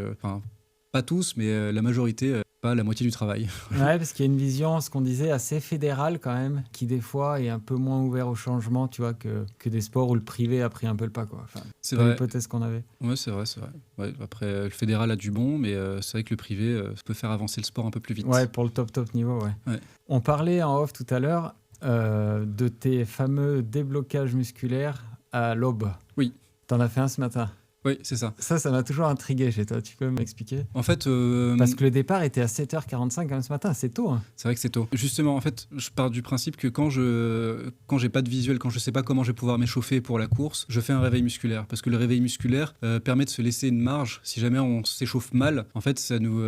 pas tous, mais la majorité, pas la moitié du travail. Ouais, parce qu'il y a une vision, ce qu'on disait, assez fédérale quand même, qui des fois est un peu moins ouvert au changement, tu vois, que des sports où le privé a pris un peu le pas, quoi. Enfin, c'est vrai. L'hypothèse qu'on avait. Ouais, c'est vrai. Ouais, après, le fédéral a du bon, mais c'est vrai que le privé peut faire avancer le sport un peu plus vite. Ouais, pour le top niveau, ouais. On parlait en off tout à l'heure de tes fameux déblocages musculaires à l'aube. Oui. T'en as fait un ce matin. Oui, c'est ça. Ça m'a toujours intrigué chez toi. Tu peux m'expliquer? En fait, Parce que le départ était à 7h45 quand même ce matin, c'est tôt. Hein. c'est vrai que c'est tôt. Justement, en fait, je pars du principe que quand j'ai pas de visuel, quand je sais pas comment je vais pouvoir m'échauffer pour la course, je fais un réveil musculaire. Parce que le réveil musculaire permet de se laisser une marge. Si jamais on s'échauffe mal, en fait, ça nous,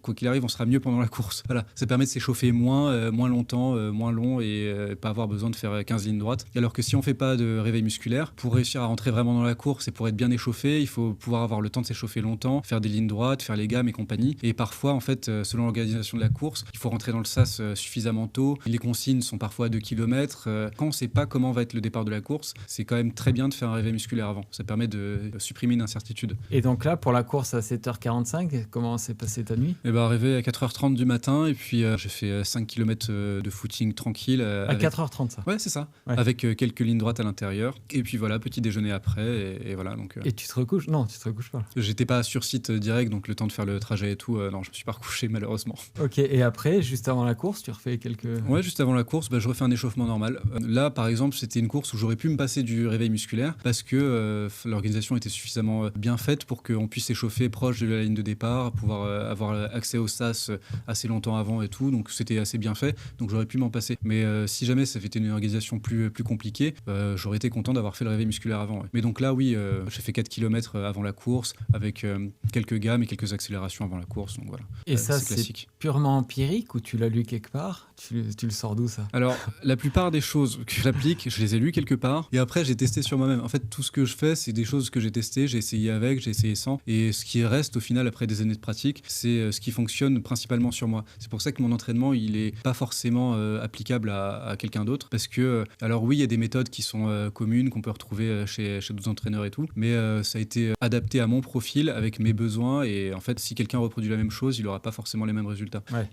quoi qu'il arrive, on sera mieux pendant la course. Voilà, ça permet de s'échauffer moins longtemps, moins long et pas avoir besoin de faire 15 lignes droites. Alors que si on fait pas de réveil musculaire, pour réussir à rentrer vraiment dans la course et pour être bien échauffé, il faut pouvoir avoir le temps de s'échauffer longtemps, faire des lignes droites, faire les gammes et compagnie. Et parfois, en fait, selon l'organisation de la course, il faut rentrer dans le sas suffisamment tôt. Les consignes sont parfois à 2 km. Quand on ne sait pas comment va être le départ de la course, c'est quand même très bien de faire un réveil musculaire avant. Ça permet de supprimer une incertitude. Et donc là, pour la course à 7h45, comment s'est passée ta nuit? Et bah, arrivé à 4h30 du matin, et puis j'ai fait 5 km de footing tranquille. À 4h30, ça? Ouais, c'est ça. Ouais. Avec quelques lignes droites à l'intérieur. Et puis voilà, petit déjeuner après. Et voilà. Donc, Et tu te recouches? Non, tu te recouches pas. j'étais pas sur site direct, donc le temps de faire le trajet et tout, non, je me suis pas recouché malheureusement. Ok, et après, juste avant la course, tu refais quelques... Ouais, juste avant la course, je refais un échauffement normal. Là, par exemple, c'était une course où j'aurais pu me passer du réveil musculaire parce que l'organisation était suffisamment bien faite pour qu'on puisse s'échauffer proche de la ligne de départ, pouvoir avoir accès au sas assez longtemps avant et tout. Donc c'était assez bien fait, donc j'aurais pu m'en passer. Mais si jamais ça avait été une organisation plus compliquée, j'aurais été content d'avoir fait le réveil musculaire avant. Ouais. Mais donc là, oui, j'ai fait 4 km avant la course avec quelques gammes et quelques accélérations avant la course. Donc voilà. Et ça, c'est classique. purement empirique ou tu l'as lu quelque part? Tu le sors d'où, ça? Alors, la plupart des choses que j'applique, je les ai lues quelque part et après j'ai testé sur moi-même. En fait, tout ce que je fais, c'est des choses que j'ai testées, j'ai essayé avec, j'ai essayé sans. Et ce qui reste au final après des années de pratique, c'est ce qui fonctionne principalement sur moi. C'est pour ça que mon entraînement, il est pas forcément applicable à quelqu'un d'autre parce que, alors oui, il y a des méthodes qui sont communes, qu'on peut retrouver chez d'autres entraîneurs et tout, mais ça a été adapté à mon profil avec mes besoins et en fait, si quelqu'un reproduit la même chose, il aura pas forcément les mêmes résultats. Ouais.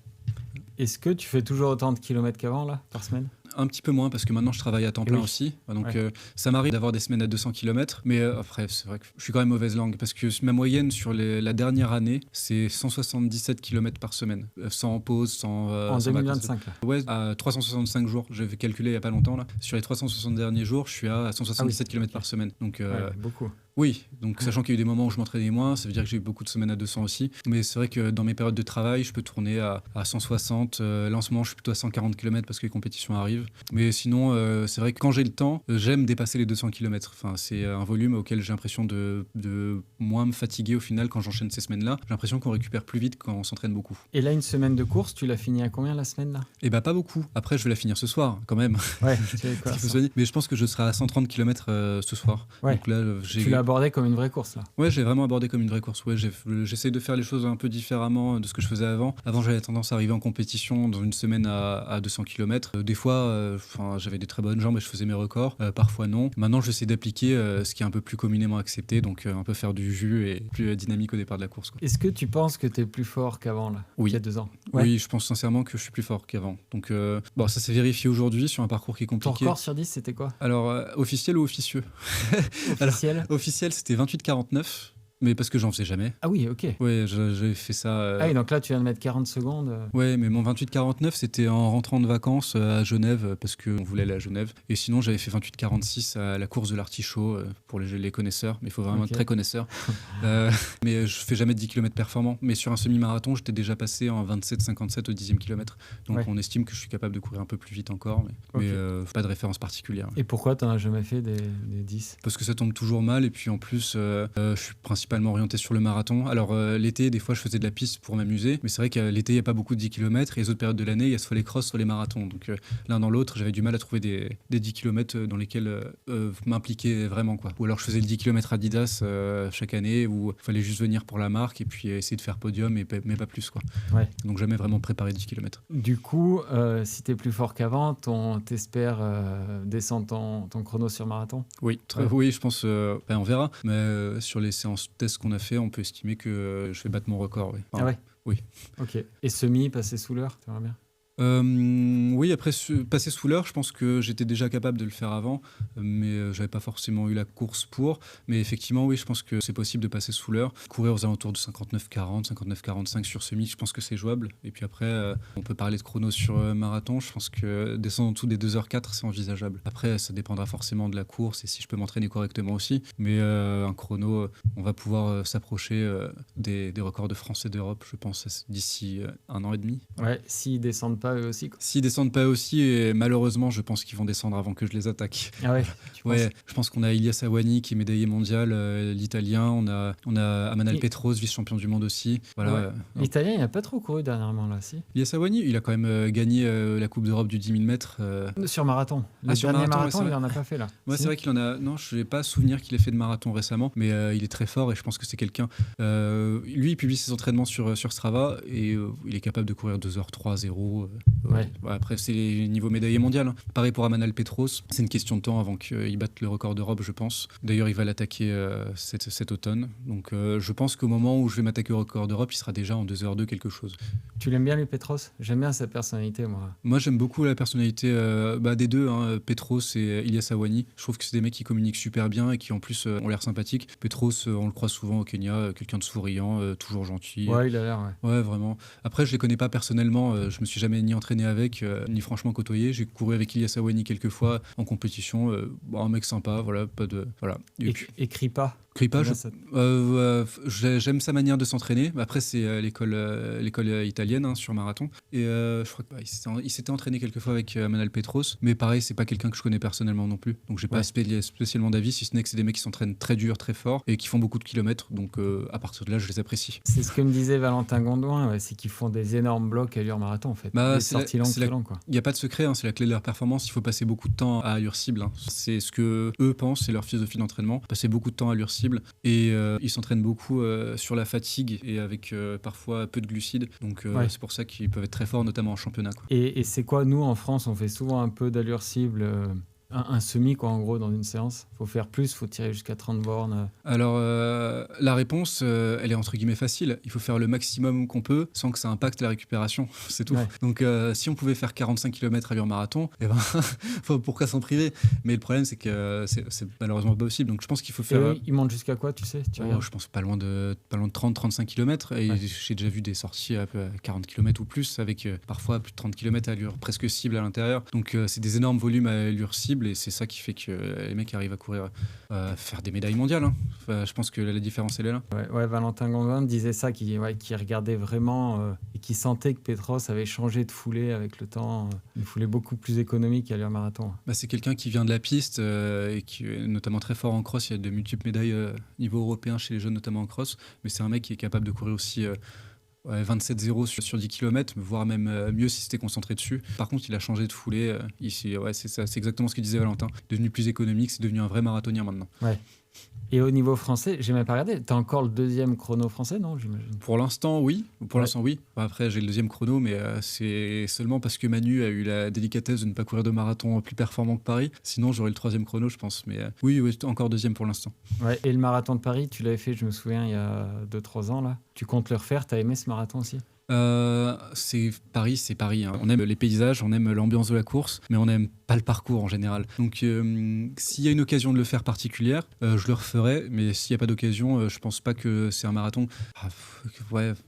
Est-ce que tu fais toujours autant de kilomètres qu'avant, là, par semaine? Un petit peu moins parce que maintenant je travaille à temps plein aussi. Donc Ouais. ça m'arrive d'avoir des semaines à 200 km. Mais après, c'est vrai que je suis quand même mauvaise langue parce que ma moyenne sur la dernière année, c'est 177 km par semaine. Sans pause, sans. En sans vacances. 2025, là. Ouais, à 365 jours. J'avais calculé il n'y a pas longtemps. Là. Sur les 360 derniers jours, je suis à 177 km par semaine. Donc. Ouais, beaucoup. Oui, donc sachant qu'il y a eu des moments où je m'entraînais moins, ça veut dire que j'ai eu beaucoup de semaines à 200 aussi. Mais c'est vrai que dans mes périodes de travail, je peux tourner à 160. Là en ce moment, je suis plutôt à 140 km parce que les compétitions arrivent. Mais sinon, c'est vrai que quand j'ai le temps, j'aime dépasser les 200 km. Enfin, c'est un volume auquel j'ai l'impression de moins me fatiguer au final quand j'enchaîne ces semaines-là. J'ai l'impression qu'on récupère plus vite quand on s'entraîne beaucoup. Et là, une semaine de course, tu l'as fini à combien la semaine, là? Et bah pas beaucoup. Après, je vais la finir ce soir quand même. Ouais, tu fais quoi, Il faut ça? se dire. Mais je pense que je serai à 130 km ce soir. Ouais. Donc là, Tu l'as abordé comme une vraie course, là. Ouais, j'ai vraiment abordé comme une vraie course. Ouais, j'essaie de faire les choses un peu différemment de ce que je faisais avant. Avant, j'avais tendance à arriver en compétition dans une semaine à 200 km. Des fois, j'avais des très bonnes jambes et je faisais mes records. Parfois, non. Maintenant, j'essaie d'appliquer ce qui est un peu plus communément accepté, donc un peu faire du jus et plus dynamique au départ de la course. Quoi. Est-ce que tu penses que tu es plus fort qu'avant, là? Oui. Il y a 2 ans? Oui, je pense sincèrement que je suis plus fort qu'avant. Donc, bon, ça s'est vérifié aujourd'hui sur un parcours qui est Ton compliqué. record sur 10, c'était quoi? Alors, officiel ou officieux? Officiel? Officiel, c'était 28,49. Mais parce que j'en faisais jamais. Ah oui, ok. Ouais, j'ai fait ça. Ah oui, donc là, tu viens de mettre 40 secondes. Ouais, mais mon 28,49, c'était en rentrant de vacances à Genève, parce qu'on voulait aller à Genève. Et sinon, j'avais fait 28,46 à la course de l'Artichaut, pour les connaisseurs, mais il faut vraiment être très connaisseur. Mais je fais jamais de 10 km performants. Mais sur un semi-marathon, j'étais déjà passé en 27,57 au 10e kilomètre. Donc on estime que je suis capable de courir un peu plus vite encore, mais pas de référence particulière. Et pourquoi tu n'en as jamais fait des 10? Parce que ça tombe toujours mal, et puis en plus, je suis principalement orienté sur le marathon. Alors l'été, des fois, je faisais de la piste pour m'amuser, mais c'est vrai que l'été, il n'y a pas beaucoup de 10 km, et les autres périodes de l'année, il y a soit les crosses, soit les marathons. Donc l'un dans l'autre, j'avais du mal à trouver des 10 km dans lesquels m'impliquer vraiment, quoi. Ou alors je faisais le 10 km Adidas chaque année, où il fallait juste venir pour la marque et puis essayer de faire podium, mais pas plus, quoi. Ouais. Donc jamais vraiment préparé 10 km. Du coup, si tu es plus fort qu'avant, t'espères descendre ton chrono sur marathon? Oui, oui, je pense, on verra, mais sur les séances tests qu'on a fait, on peut estimer que je vais battre mon record. Oui. Ah ouais? Oui. Ok. Et semi, passer sous l'heure, tu aimerais bien? Oui, après passer sous l'heure, je pense que j'étais déjà capable de le faire avant, mais j'avais pas forcément eu la course pour. Mais effectivement, oui, je pense que c'est possible de passer sous l'heure. Courir aux alentours de 59-40, 59-45 sur semi, je pense que c'est jouable. Et puis après, on peut parler de chrono sur marathon. Je pense que descendre en dessous des 2h04, c'est envisageable. Après, ça dépendra forcément de la course et si je peux m'entraîner correctement aussi. Mais un chrono, on va pouvoir s'approcher des records de France et d'Europe, je pense, d'ici 1 an et demi. Ouais, s'ils descendent pas eux aussi, quoi. S'ils descendent pas aussi, et malheureusement, je pense qu'ils vont descendre avant que je les attaque. Ah ouais, tu penses? Ouais, je pense qu'on a Ilyas Awani qui est médaillé mondial, l'Italien. On a Amanal Et- Petros, vice-champion du monde aussi. Voilà. Ouais. L'Italien, il n'a pas trop couru dernièrement, là, si. Ilyas Awani, il a quand même gagné la Coupe d'Europe du 10 000 mètres. Sur marathon. Le sur dernier marathon, ouais, c'est marathon, il vrai. en a pas fait, là. Ouais, Si. c'est vrai qu'il en a. Non, je n'ai pas souvenir qu'il ait fait de marathon récemment, mais il est très fort et je pense que c'est quelqu'un. Lui, il publie ses entraînements sur Strava et il est capable de courir 2h03, 0. Ouais. Après, c'est les niveaux médaillé mondial. Pareil pour Amanal Petros. C'est une question de temps avant qu'il batte le record d'Europe, je pense. D'ailleurs, il va l'attaquer cet automne. Donc, je pense qu'au moment où je vais m'attaquer au record d'Europe, il sera déjà en 2h02 quelque chose. Tu l'aimes bien, lui, Petros? J'aime bien sa personnalité, moi. Moi, j'aime beaucoup la personnalité des deux, hein, Petros et Ilyas Awani. Je trouve que c'est des mecs qui communiquent super bien et qui, en plus, ont l'air sympathiques. Petros, on le croise souvent au Kenya, quelqu'un de souriant, toujours gentil. Ouais, il a l'air, ouais. Ouais, vraiment. Après, je les connais pas personnellement. Je me suis jamais ni entraîné avec, ni franchement côtoyé. J'ai couru avec Ilyas Awani quelques fois en compétition. Un mec sympa, voilà, pas de, voilà. Écris pas. Kripa, Là, ça- j'aime sa manière de s'entraîner. Après, c'est l'école italienne, hein, sur marathon. Et je crois qu'il s'était entraîné quelques fois avec Amanal Petros. Mais pareil, c'est pas quelqu'un que je connais personnellement non plus. Donc, j'ai pas spécialement d'avis, si ce n'est que c'est des mecs qui s'entraînent très dur, très fort et qui font beaucoup de kilomètres. Donc, à partir de là, je les apprécie. C'est ce que me disait Valentin Gondouin, ouais, c'est qu'ils font des énormes blocs à allure marathon, en fait. Bah, Des sorties longues, très longues, quoi. Il n'y a pas de secret, hein, c'est la clé de leur performance. Il faut passer beaucoup de temps à allure cible, hein. C'est ce que eux pensent, c'est leur philosophie d'entraînement. Passer beaucoup de temps à allure cible. Et ils s'entraînent beaucoup sur la fatigue et avec parfois peu de glucides. Donc c'est pour ça qu'ils peuvent être très forts, notamment en championnat, quoi. Et c'est quoi, nous, en France, on fait souvent un peu d'allure cible, un semi, quoi, en gros, dans une séance. Faut faire plus, faut tirer jusqu'à 30 bornes. Alors, la réponse, elle est entre guillemets facile. Il faut faire le maximum qu'on peut sans que ça impacte la récupération. C'est tout. Ouais. Donc, si on pouvait faire 45 km à l'heure marathon, eh ben, pourquoi s'en priver? Mais le problème, c'est que c'est malheureusement pas possible. Donc, je pense qu'il faut Et faire. eux, ils montent jusqu'à quoi, tu sais? Je pense pas loin de 30-35 km. Et j'ai déjà vu des sorties à 40 km ou plus, avec parfois plus de 30 km à allure presque cible à l'intérieur. Donc, c'est des énormes volumes à allure cible et c'est ça qui fait que les mecs arrivent à courir, faire des médailles mondiales, hein. Enfin, je pense que la différence, elle est là. Ouais, Valentin Gondouin disait ça, qui regardait vraiment et qui sentait que Petros avait changé de foulée avec le temps, une foulée beaucoup plus économique à l'allure marathon. C'est quelqu'un qui vient de la piste et qui est notamment très fort en cross. Il y a de multiples médailles niveau européen chez les jeunes, notamment en cross. Mais c'est un mec qui est capable de courir aussi 27-0 sur 10 km, voire même mieux si c'était concentré dessus. Par contre, il a changé de foulée. C'est ça, c'est exactement ce que disait Valentin. Devenu plus économique, c'est devenu un vrai marathonien maintenant. Ouais. Et au niveau français, j'ai même pas regardé. T'as encore le deuxième chrono français, non, j'imagine? Pour l'instant, oui. Après, j'ai le deuxième chrono, mais c'est seulement parce que Manu a eu la délicatesse de ne pas courir de marathon plus performant que Paris. Sinon, j'aurais le troisième chrono, je pense. Mais oui, encore deuxième pour l'instant. Ouais. Et le marathon de Paris, tu l'avais fait, je me souviens, il y a 2-3 ans, là. Tu comptes le refaire? T'as aimé ce marathon aussi? C'est Paris, hein. On aime les paysages, on aime l'ambiance de la course, mais on n'aime pas le parcours en général. Donc s'il y a une occasion de le faire particulière, je le referai, mais s'il n'y a pas d'occasion, je pense pas que c'est un marathon.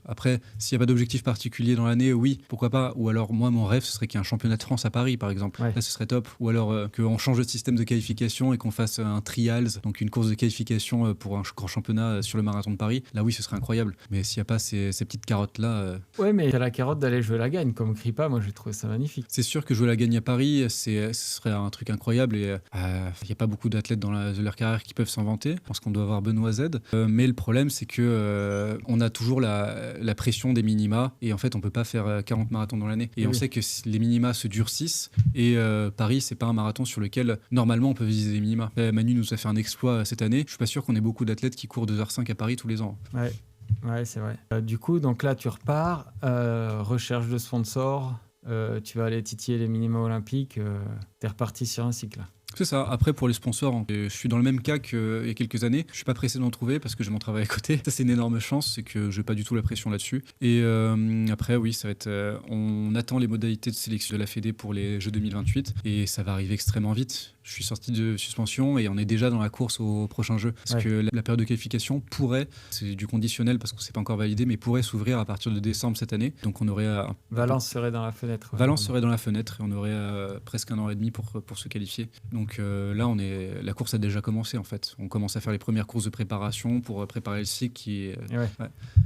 Après, s'il n'y a pas d'objectif particulier dans l'année, oui, pourquoi pas. Ou alors moi, mon rêve, ce serait qu'il y ait un championnat de France à Paris, par exemple. Ouais. Là, ce serait top. Ou alors qu'on change de système de qualification et qu'on fasse un trials, donc une course de qualification pour un grand championnat sur le marathon de Paris. Là, oui, ce serait incroyable. Mais s'il n'y a pas ces petites carottes-là... Ouais, mais t'as la carotte d'aller jouer la gagne, comme Kripa, moi j'ai trouvé ça magnifique. C'est sûr que jouer la gagne à Paris, ce serait un truc incroyable et il n'y a pas beaucoup d'athlètes dans leur carrière qui peuvent s'en vanter. Je pense qu'on doit avoir Benoît Z. Mais le problème, c'est que on a toujours la pression des minima et en fait, on peut pas faire 40 marathons dans l'année. Et on sait que les minima se durcissent et Paris, c'est pas un marathon sur lequel normalement on peut viser des minima. Manu nous a fait un exploit cette année. Je suis pas sûr qu'on ait beaucoup d'athlètes qui courent 2h05 à Paris tous les ans. Ouais, c'est vrai. Du coup, donc là, tu repars, recherche de sponsors, tu vas aller titiller les minima olympiques, t'es reparti sur un cycle. C'est ça. Après, pour les sponsors, je suis dans le même cas qu'il y a quelques années. Je suis pas pressé d'en trouver parce que j'ai mon travail à côté. Ça, c'est une énorme chance, c'est que j'ai pas du tout la pression là-dessus. Et après, oui, ça va être. On attend les modalités de sélection de la Fédé pour les Jeux 2028 et ça va arriver extrêmement vite. Je suis sorti de suspension et on est déjà dans la course au prochain jeu. Parce que la période de qualification pourrait, c'est du conditionnel parce que c'est pas encore validé, mais pourrait s'ouvrir à partir de décembre cette année. Donc on aurait. Valence serait dans la fenêtre. Valence serait dans la fenêtre et on aurait presque 1 an et demi pour se qualifier. Donc là, la course a déjà commencé en fait. On commence à faire les premières courses de préparation pour préparer le cycle qui est.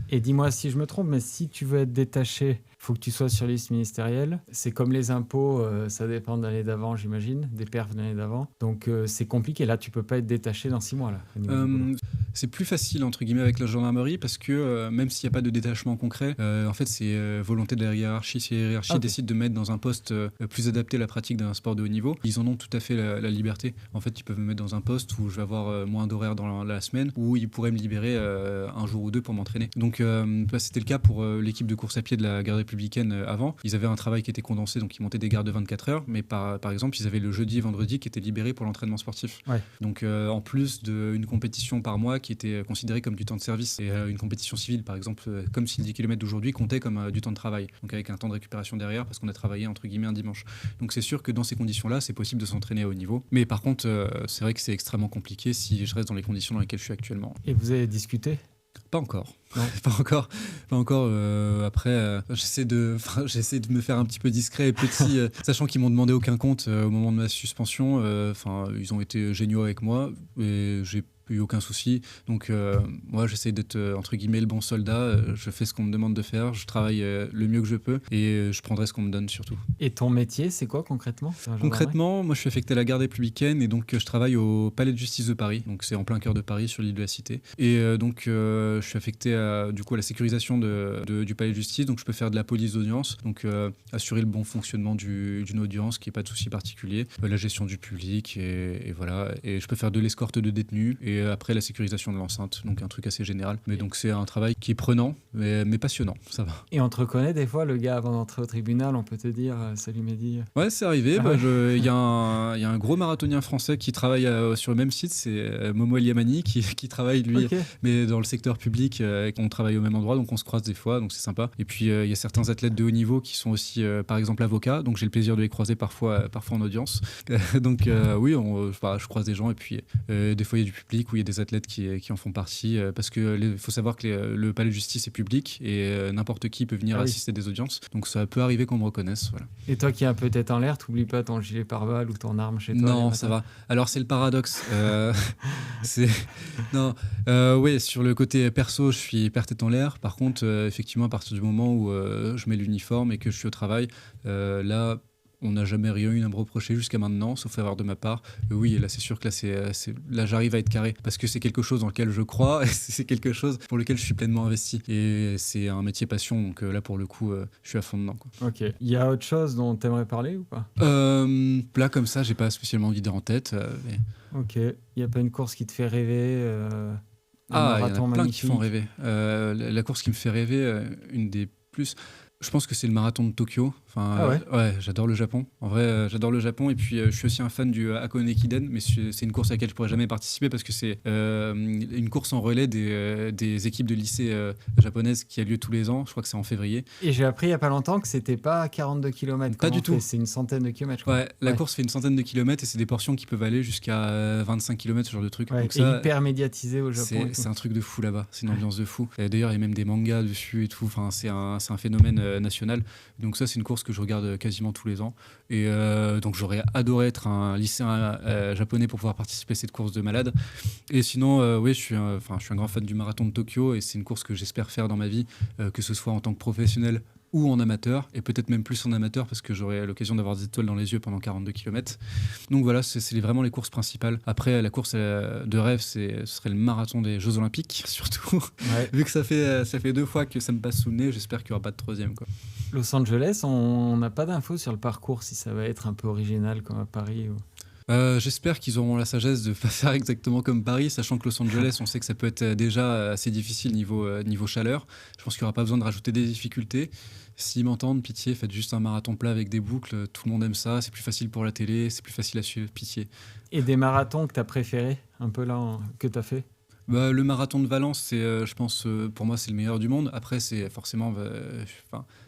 Et dis-moi si je me trompe, mais si tu veux être détaché, il faut que tu sois sur liste ministérielle. C'est comme les impôts, ça dépend de l'année d'avant, j'imagine, des perfs de l'année d'avant. Donc c'est compliqué. Là, tu peux pas être détaché dans 6 mois. Là, c'est plus facile entre guillemets avec la gendarmerie parce que même s'il n'y a pas de détachement concret, en fait c'est volonté de la hiérarchie. Si la hiérarchie décide de mettre dans un poste plus adapté à la pratique d'un sport de haut niveau, ils en ont tout à fait la liberté. En fait, ils peuvent me mettre dans un poste où je vais avoir moins d'horaires dans la semaine, où ils pourraient me libérer un jour ou deux pour m'entraîner. Donc c'était le cas pour l'équipe de course à pied de la garde républicaine avant. Ils avaient un travail qui était condensé, donc ils montaient des gardes de 24 heures, mais par exemple, ils avaient le jeudi et vendredi qui étaient libérés pour l'entraînement sportif. Donc en plus d'une compétition par mois qui était considérée comme du temps de service et une compétition civile, par exemple, comme si le 10 km d'aujourd'hui comptait comme du temps de travail, donc avec un temps de récupération derrière parce qu'on a travaillé entre guillemets un dimanche. Donc c'est sûr que dans ces conditions-là, c'est possible de s'entraîner à haut niveau. Mais par contre, c'est vrai que c'est extrêmement compliqué si je reste dans les conditions dans lesquelles je suis actuellement. Et vous avez discuté ? Pas encore. Pas encore. Après, j'essaie de me faire un petit peu discret et petit, sachant qu'ils m'ont demandé aucun compte au moment de ma suspension. Ils ont été géniaux avec moi et j'ai eu aucun souci. Donc moi, j'essaie d'être entre guillemets le bon soldat. Je fais ce qu'on me demande de faire. Je travaille le mieux que je peux et je prendrai ce qu'on me donne surtout. Et ton métier, c'est quoi concrètement ? Concrètement, moi, je suis affecté à la garde républicaine et donc je travaille au Palais de Justice de Paris. Donc c'est en plein cœur de Paris, sur l'île de la Cité. Et donc je suis affecté à la sécurisation du Palais de Justice. Donc je peux faire de la police d'audience, donc assurer le bon fonctionnement d'une audience, qui n'est pas de souci particulier, la gestion du public et voilà. Et je peux faire de l'escorte de détenus et après la sécurisation de l'enceinte, donc un truc assez général. Mais donc c'est un travail qui est prenant, mais passionnant, ça va. Et on te reconnaît des fois, le gars, avant d'entrer au tribunal, on peut te dire « Salut Mehdi ». Ouais, c'est arrivé. Il y a un gros marathonien français qui travaille sur le même site, c'est Momo El Yamani, qui travaille lui, mais dans le secteur public. On travaille au même endroit, donc on se croise des fois, donc c'est sympa. Et puis il y a certains athlètes de haut niveau qui sont aussi, par exemple, avocats, donc j'ai le plaisir de les croiser parfois en audience. Donc oui, je croise des gens et puis des fois il y a du public où il y a des athlètes qui en font partie, parce que faut savoir que le palais de justice est public et n'importe qui peut venir assister à des audiences, donc ça peut arriver qu'on me reconnaisse. Voilà. Et toi qui es un peu tête en l'air, t'oublies pas ton gilet pare-balles ou ton arme chez toi? Non, ça va. Alors c'est le paradoxe. Oui, sur le côté perso, je suis hyper tête en l'air. Par contre, effectivement, à partir du moment où je mets l'uniforme et que je suis au travail, là, on n'a jamais rien eu à me reprocher jusqu'à maintenant, sauf erreur de ma part. Oui, et là, c'est sûr que là, j'arrive à être carré parce que c'est quelque chose dans lequel je crois et c'est quelque chose pour lequel je suis pleinement investi. Et c'est un métier passion, donc là, pour le coup, je suis à fond dedans, quoi. Ok. Il y a autre chose dont tu aimerais parler ou pas? Là, comme ça, j'ai pas spécialement d'idée en tête. Mais... Ok. Il n'y a pas une course qui te fait rêver il y en a plein qui font rêver. La course qui me fait rêver, une des plus... Je pense que c'est le marathon de Tokyo. Ouais, j'adore le Japon. En vrai, j'adore le Japon. Et puis, je suis aussi un fan du Hakone Ekiden, mais c'est une course à laquelle je pourrais jamais participer parce que c'est une course en relais des équipes de lycée japonaises qui a lieu tous les ans. Je crois que c'est en février. Et j'ai appris il y a pas longtemps que c'était pas 42 km. Pas du tout. C'est une centaine de kilomètres. La course fait une centaine de kilomètres et c'est des portions qui peuvent aller jusqu'à 25 km, ce genre de truc. Ouais, donc ça, hyper médiatisé au Japon. C'est un truc de fou là-bas. C'est une ambiance de fou. Et d'ailleurs, il y a même des mangas dessus et tout. Enfin, c'est un phénomène national. Donc ça, c'est une course que je regarde quasiment tous les ans. Et donc j'aurais adoré être un lycéen japonais pour pouvoir participer à cette course de malade. Et sinon, oui, je suis un grand fan du marathon de Tokyo et c'est une course que j'espère faire dans ma vie, que ce soit en tant que professionnel ou en amateur, et peut-être même plus en amateur parce que j'aurai l'occasion d'avoir des étoiles dans les yeux pendant 42 km. Donc voilà, c'est vraiment les courses principales. Après, la course de rêve, ce serait le marathon des Jeux Olympiques, surtout. Ouais. Vu que ça fait 2 fois que ça me passe sous le nez, j'espère qu'il n'y aura pas de troisième, quoi. Los Angeles, on n'a pas d'infos sur le parcours, si ça va être un peu original comme à Paris ou... J'espère qu'ils auront la sagesse de ne pas faire exactement comme Paris, sachant que Los Angeles, on sait que ça peut être déjà assez difficile niveau chaleur. Je pense qu'il n'y aura pas besoin de rajouter des difficultés. S'ils m'entendent, pitié, faites juste un marathon plat avec des boucles. Tout le monde aime ça, c'est plus facile pour la télé, c'est plus facile à suivre, pitié. Et des marathons que tu as préférés, un peu là, que tu as fait? Le marathon de Valence, je pense, pour moi, c'est le meilleur du monde. Après, c'est forcément,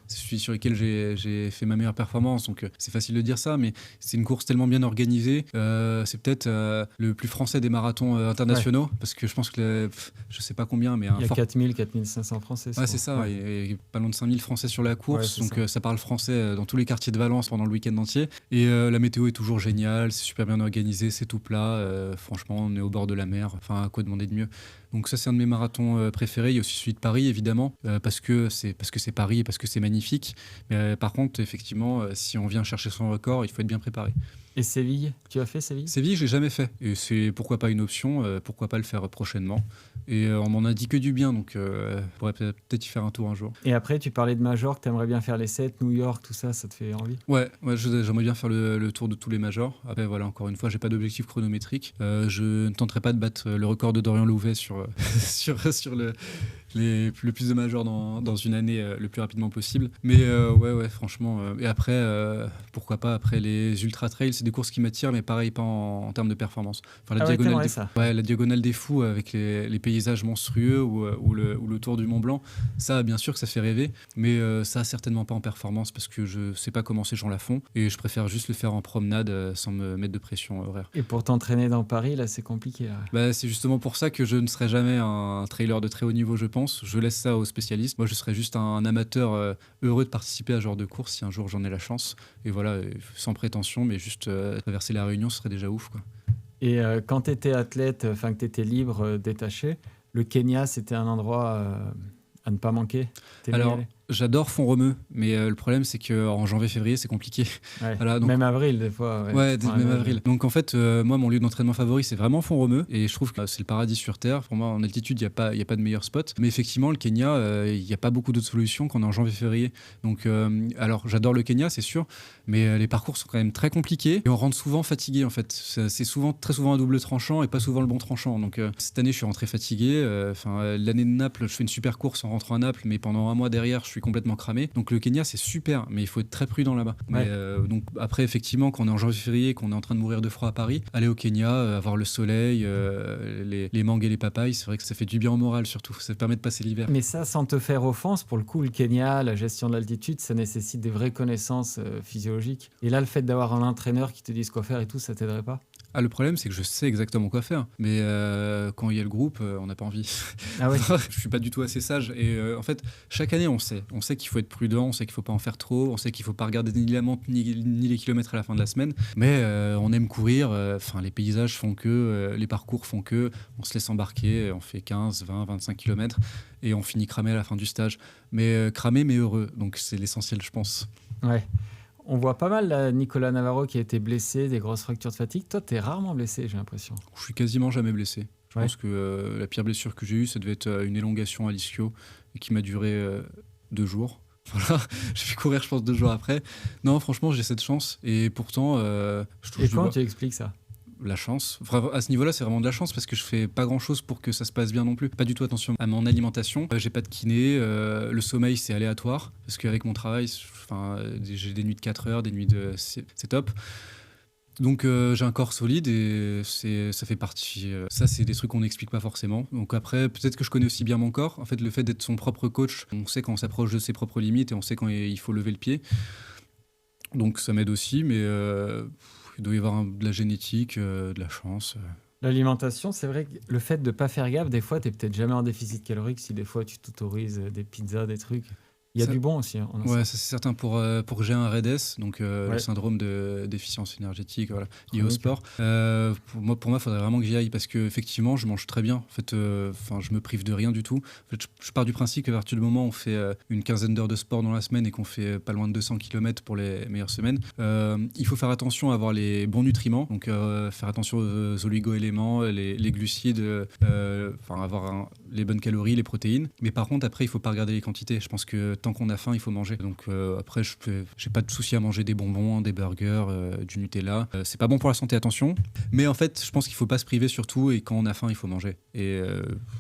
c'est celui sur lequel j'ai fait ma meilleure performance. Donc, c'est facile de dire ça, mais c'est une course tellement bien organisée. C'est peut-être le plus français des marathons internationaux, parce que je pense que, je sais pas combien, mais il y a 4000, 4500 Français. Ouais, c'est ça. Ouais. Et pas loin de 5000 Français sur la course. Ouais, donc, ça parle français dans tous les quartiers de Valence pendant le week-end entier. Et la météo est toujours géniale. C'est super bien organisé. C'est tout plat. Franchement, on est au bord de la mer. Enfin, à quoi demander de mieux? Donc ça, c'est un de mes marathons préférés. Il y a aussi celui de Paris, évidemment, parce que c'est Paris et parce que c'est magnifique. Mais par contre, effectivement, si on vient chercher son record, il faut être bien préparé. Et Séville, tu as fait Séville? Séville, je l'ai jamais fait. Et c'est pourquoi pas une option, pourquoi pas le faire prochainement. Et on m'en a dit que du bien, donc on pourrait peut-être y faire un tour un jour. Et après, tu parlais de majors, tu aimerais bien faire les 7, New York, tout ça, ça te fait envie? Ouais, j'aimerais bien faire le tour de tous les majors. Après, voilà, encore une fois, j'ai pas d'objectif chronométrique. Je ne tenterai pas de battre le record de Dorian Louvet sur le plus de majors dans une année le plus rapidement possible. Mais ouais, franchement. Et après, pourquoi pas, après les ultra trails, c'est des courses qui m'attirent, mais pareil, pas en termes de performance. Enfin, la diagonale des fous avec les paysages monstrueux ou le tour du Mont Blanc, ça, bien sûr que ça fait rêver, mais ça, certainement pas en performance parce que je sais pas comment ces gens la font et je préfère juste le faire en promenade sans me mettre de pression horaire. Et pour t'entraîner dans Paris, là, c'est compliqué. Là. C'est justement pour ça que je ne serai jamais un trailer de très haut niveau, je pense. Je laisse ça aux spécialistes. Moi, je serais juste un amateur heureux de participer à ce genre de course si un jour j'en ai la chance. Et voilà, sans prétention, mais juste traverser la Réunion, ce serait déjà ouf, quoi. Et quand tu étais athlète, que tu étais libre, détaché, le Kenya, c'était un endroit à ne pas manquer? Alors, j'adore Font-Romeu, mais le problème, c'est qu'en janvier-février, c'est compliqué. Ouais. Voilà, donc... Même avril, des fois. Ouais, même avril. Donc, en fait, moi, mon lieu d'entraînement favori, c'est vraiment Font-Romeu. Et je trouve que c'est le paradis sur Terre. Pour moi, en altitude, il n'y a pas de meilleur spot. Mais effectivement, le Kenya, il n'y a pas beaucoup d'autres solutions qu'on est en janvier-février. Donc, alors, j'adore le Kenya, c'est sûr. Mais les parcours sont quand même très compliqués. Et on rentre souvent fatigué, en fait. C'est très souvent un double tranchant et pas souvent le bon tranchant. Donc, cette année, je suis rentré fatigué. L'année de Naples, je fais une super course en rentrant à Naples. Mais pendant un mois derrière, je suis complètement cramé. Donc le Kenya, c'est super, mais il faut être très prudent là-bas. Ouais. Mais, donc après, effectivement, quand on est en janvier-février, qu'on est en train de mourir de froid à Paris, aller au Kenya, avoir le soleil, les mangues et les papayes, c'est vrai que ça fait du bien au moral surtout. Ça permet de passer l'hiver. Mais ça, sans te faire offense, pour le coup, le Kenya, la gestion de l'altitude, ça nécessite des vraies connaissances physiologiques. Et là, le fait d'avoir un entraîneur qui te dise quoi faire et tout, ça t'aiderait pas? Le problème, c'est que je sais exactement quoi faire. Mais quand il y a le groupe, on n'a pas envie. Ah ouais. Je suis pas du tout assez sage. Et en fait, chaque année, on sait qu'il faut être prudent, on sait qu'il faut pas en faire trop, on sait qu'il faut pas regarder ni la montre ni les kilomètres à la fin de la semaine. Mais on aime courir. Les paysages font que, les parcours font que, on se laisse embarquer, on fait 15, 20, 25 kilomètres et on finit cramé à la fin du stage. Mais cramé, mais heureux. Donc c'est l'essentiel, je pense. Ouais. On voit pas mal là, Nicolas Navarro qui a été blessé, des grosses fractures de fatigue. Toi, t'es rarement blessé, j'ai l'impression. Je suis quasiment jamais blessé. Je Ouais. pense que la pire blessure que j'ai eue, ça devait être une élongation à l'ischio qui m'a duré 2 jours. Voilà, j'ai pu courir, je pense, 2 jours après. Non, franchement, j'ai cette chance. Et pourtant, je trouve Et comment tu expliques ça? La chance. Enfin, à ce niveau-là, c'est vraiment de la chance parce que je fais pas grand-chose pour que ça se passe bien non plus. Pas du tout attention à mon alimentation. J'ai pas de kiné. Le sommeil, c'est aléatoire parce qu'avec mon travail, j'ai des nuits de 4 heures, des nuits de... C'est top. Donc j'ai un corps solide et ça fait partie. Ça, c'est des trucs qu'on n'explique pas forcément. Donc après, peut-être que je connais aussi bien mon corps. En fait, le fait d'être son propre coach, on sait quand on s'approche de ses propres limites et on sait quand il faut lever le pied. Donc ça m'aide aussi, mais... il doit y avoir de la génétique, de la chance. L'alimentation, c'est vrai que le fait de ne pas faire gaffe, des fois, tu n'es peut-être jamais en déficit calorique si des fois tu t'autorises des pizzas, des trucs. Il y a du bon aussi. Hein, ouais, ça c'est certain pour que j'ai un REDS, donc Ouais. le syndrome de déficience énergétique, voilà, lié au sport. Pour moi, il faudrait vraiment que j'y aille parce qu'effectivement, je mange très bien. En fait, je me prive de rien du tout. En fait, je pars du principe qu'à partir du moment où on fait une quinzaine d'heures de sport dans la semaine et qu'on fait pas loin de 200 km pour les meilleures semaines, il faut faire attention à avoir les bons nutriments, donc faire attention aux oligo-éléments, les glucides, avoir les bonnes calories, les protéines. Mais par contre, après, il faut pas regarder les quantités. Je pense que tant qu'on a faim, il faut manger. Donc après, j'ai pas de souci à manger des bonbons, des burgers, du Nutella. C'est pas bon pour la santé, attention. Mais en fait, je pense qu'il faut pas se priver surtout, et quand on a faim, il faut manger. Et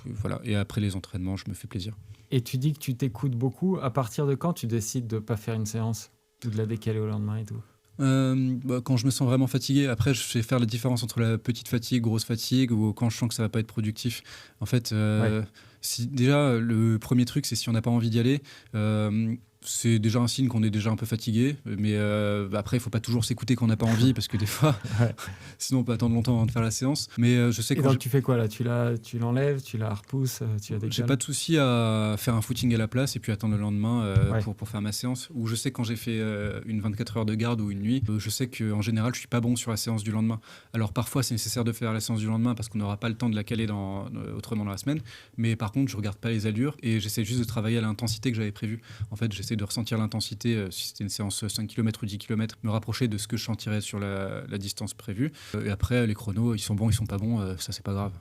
voilà. Et après les entraînements, je me fais plaisir. Et tu dis que tu t'écoutes beaucoup. À partir de quand tu décides de pas faire une séance ou de la décaler au lendemain et tout? Quand je me sens vraiment fatigué, après je sais faire la différence entre la petite fatigue, grosse fatigue, ou quand je sens que ça va pas être productif. En fait, déjà le premier truc, c'est si on n'a pas envie d'y aller, c'est déjà un signe qu'on est déjà un peu fatigué. Mais après, il faut pas toujours s'écouter quand on n'a pas envie, parce que des fois, sinon on peut attendre longtemps avant de faire la séance. Mais je sais Et quand donc tu fais quoi là? Tu l'enlèves, tu la repousses, tu la décales? j'ai pas de souci à faire un footing à la place et puis attendre le lendemain pour faire ma séance. Ou je sais quand j'ai fait une 24 heures de garde ou une nuit, je sais qu'en général je suis pas bon sur la séance du lendemain. Alors parfois c'est nécessaire de faire la séance du lendemain parce qu'on n'aura pas le temps de la caler autrement dans la semaine. Mais par contre je regarde pas les allures et j'essaie juste de travailler à l'intensité que j'avais prévue. En fait j'essaie de ressentir l'intensité, si c'était une séance 5 km ou 10 km, me rapprocher de ce que je sentirais sur la distance prévue. Et après les chronos, ils sont bons, ils sont pas bons, ça c'est pas grave.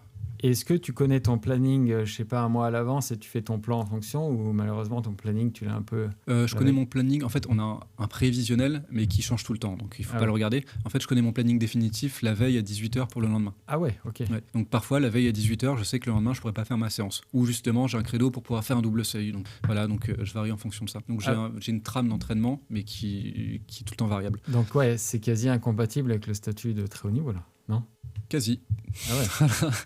Est-ce que tu connais ton planning, je sais pas, un mois à l'avance et tu fais ton plan en fonction, ou malheureusement ton planning tu l'as un peu... Je connais mon planning. En fait, on a un prévisionnel, mais qui change tout le temps, donc il faut pas le regarder. En fait, je connais mon planning définitif la veille à 18h pour le lendemain. Ah ouais, ok. Ouais. Donc parfois, la veille à 18h, je sais que le lendemain, je pourrais pas faire ma séance. Ou justement, j'ai un credo pour pouvoir faire un double seuil. Donc voilà, je varie en fonction de ça. Donc j'ai une trame d'entraînement, mais qui est tout le temps variable. Donc ouais, c'est quasi incompatible avec le statut de très haut niveau là, non? Quasi. Ah ouais.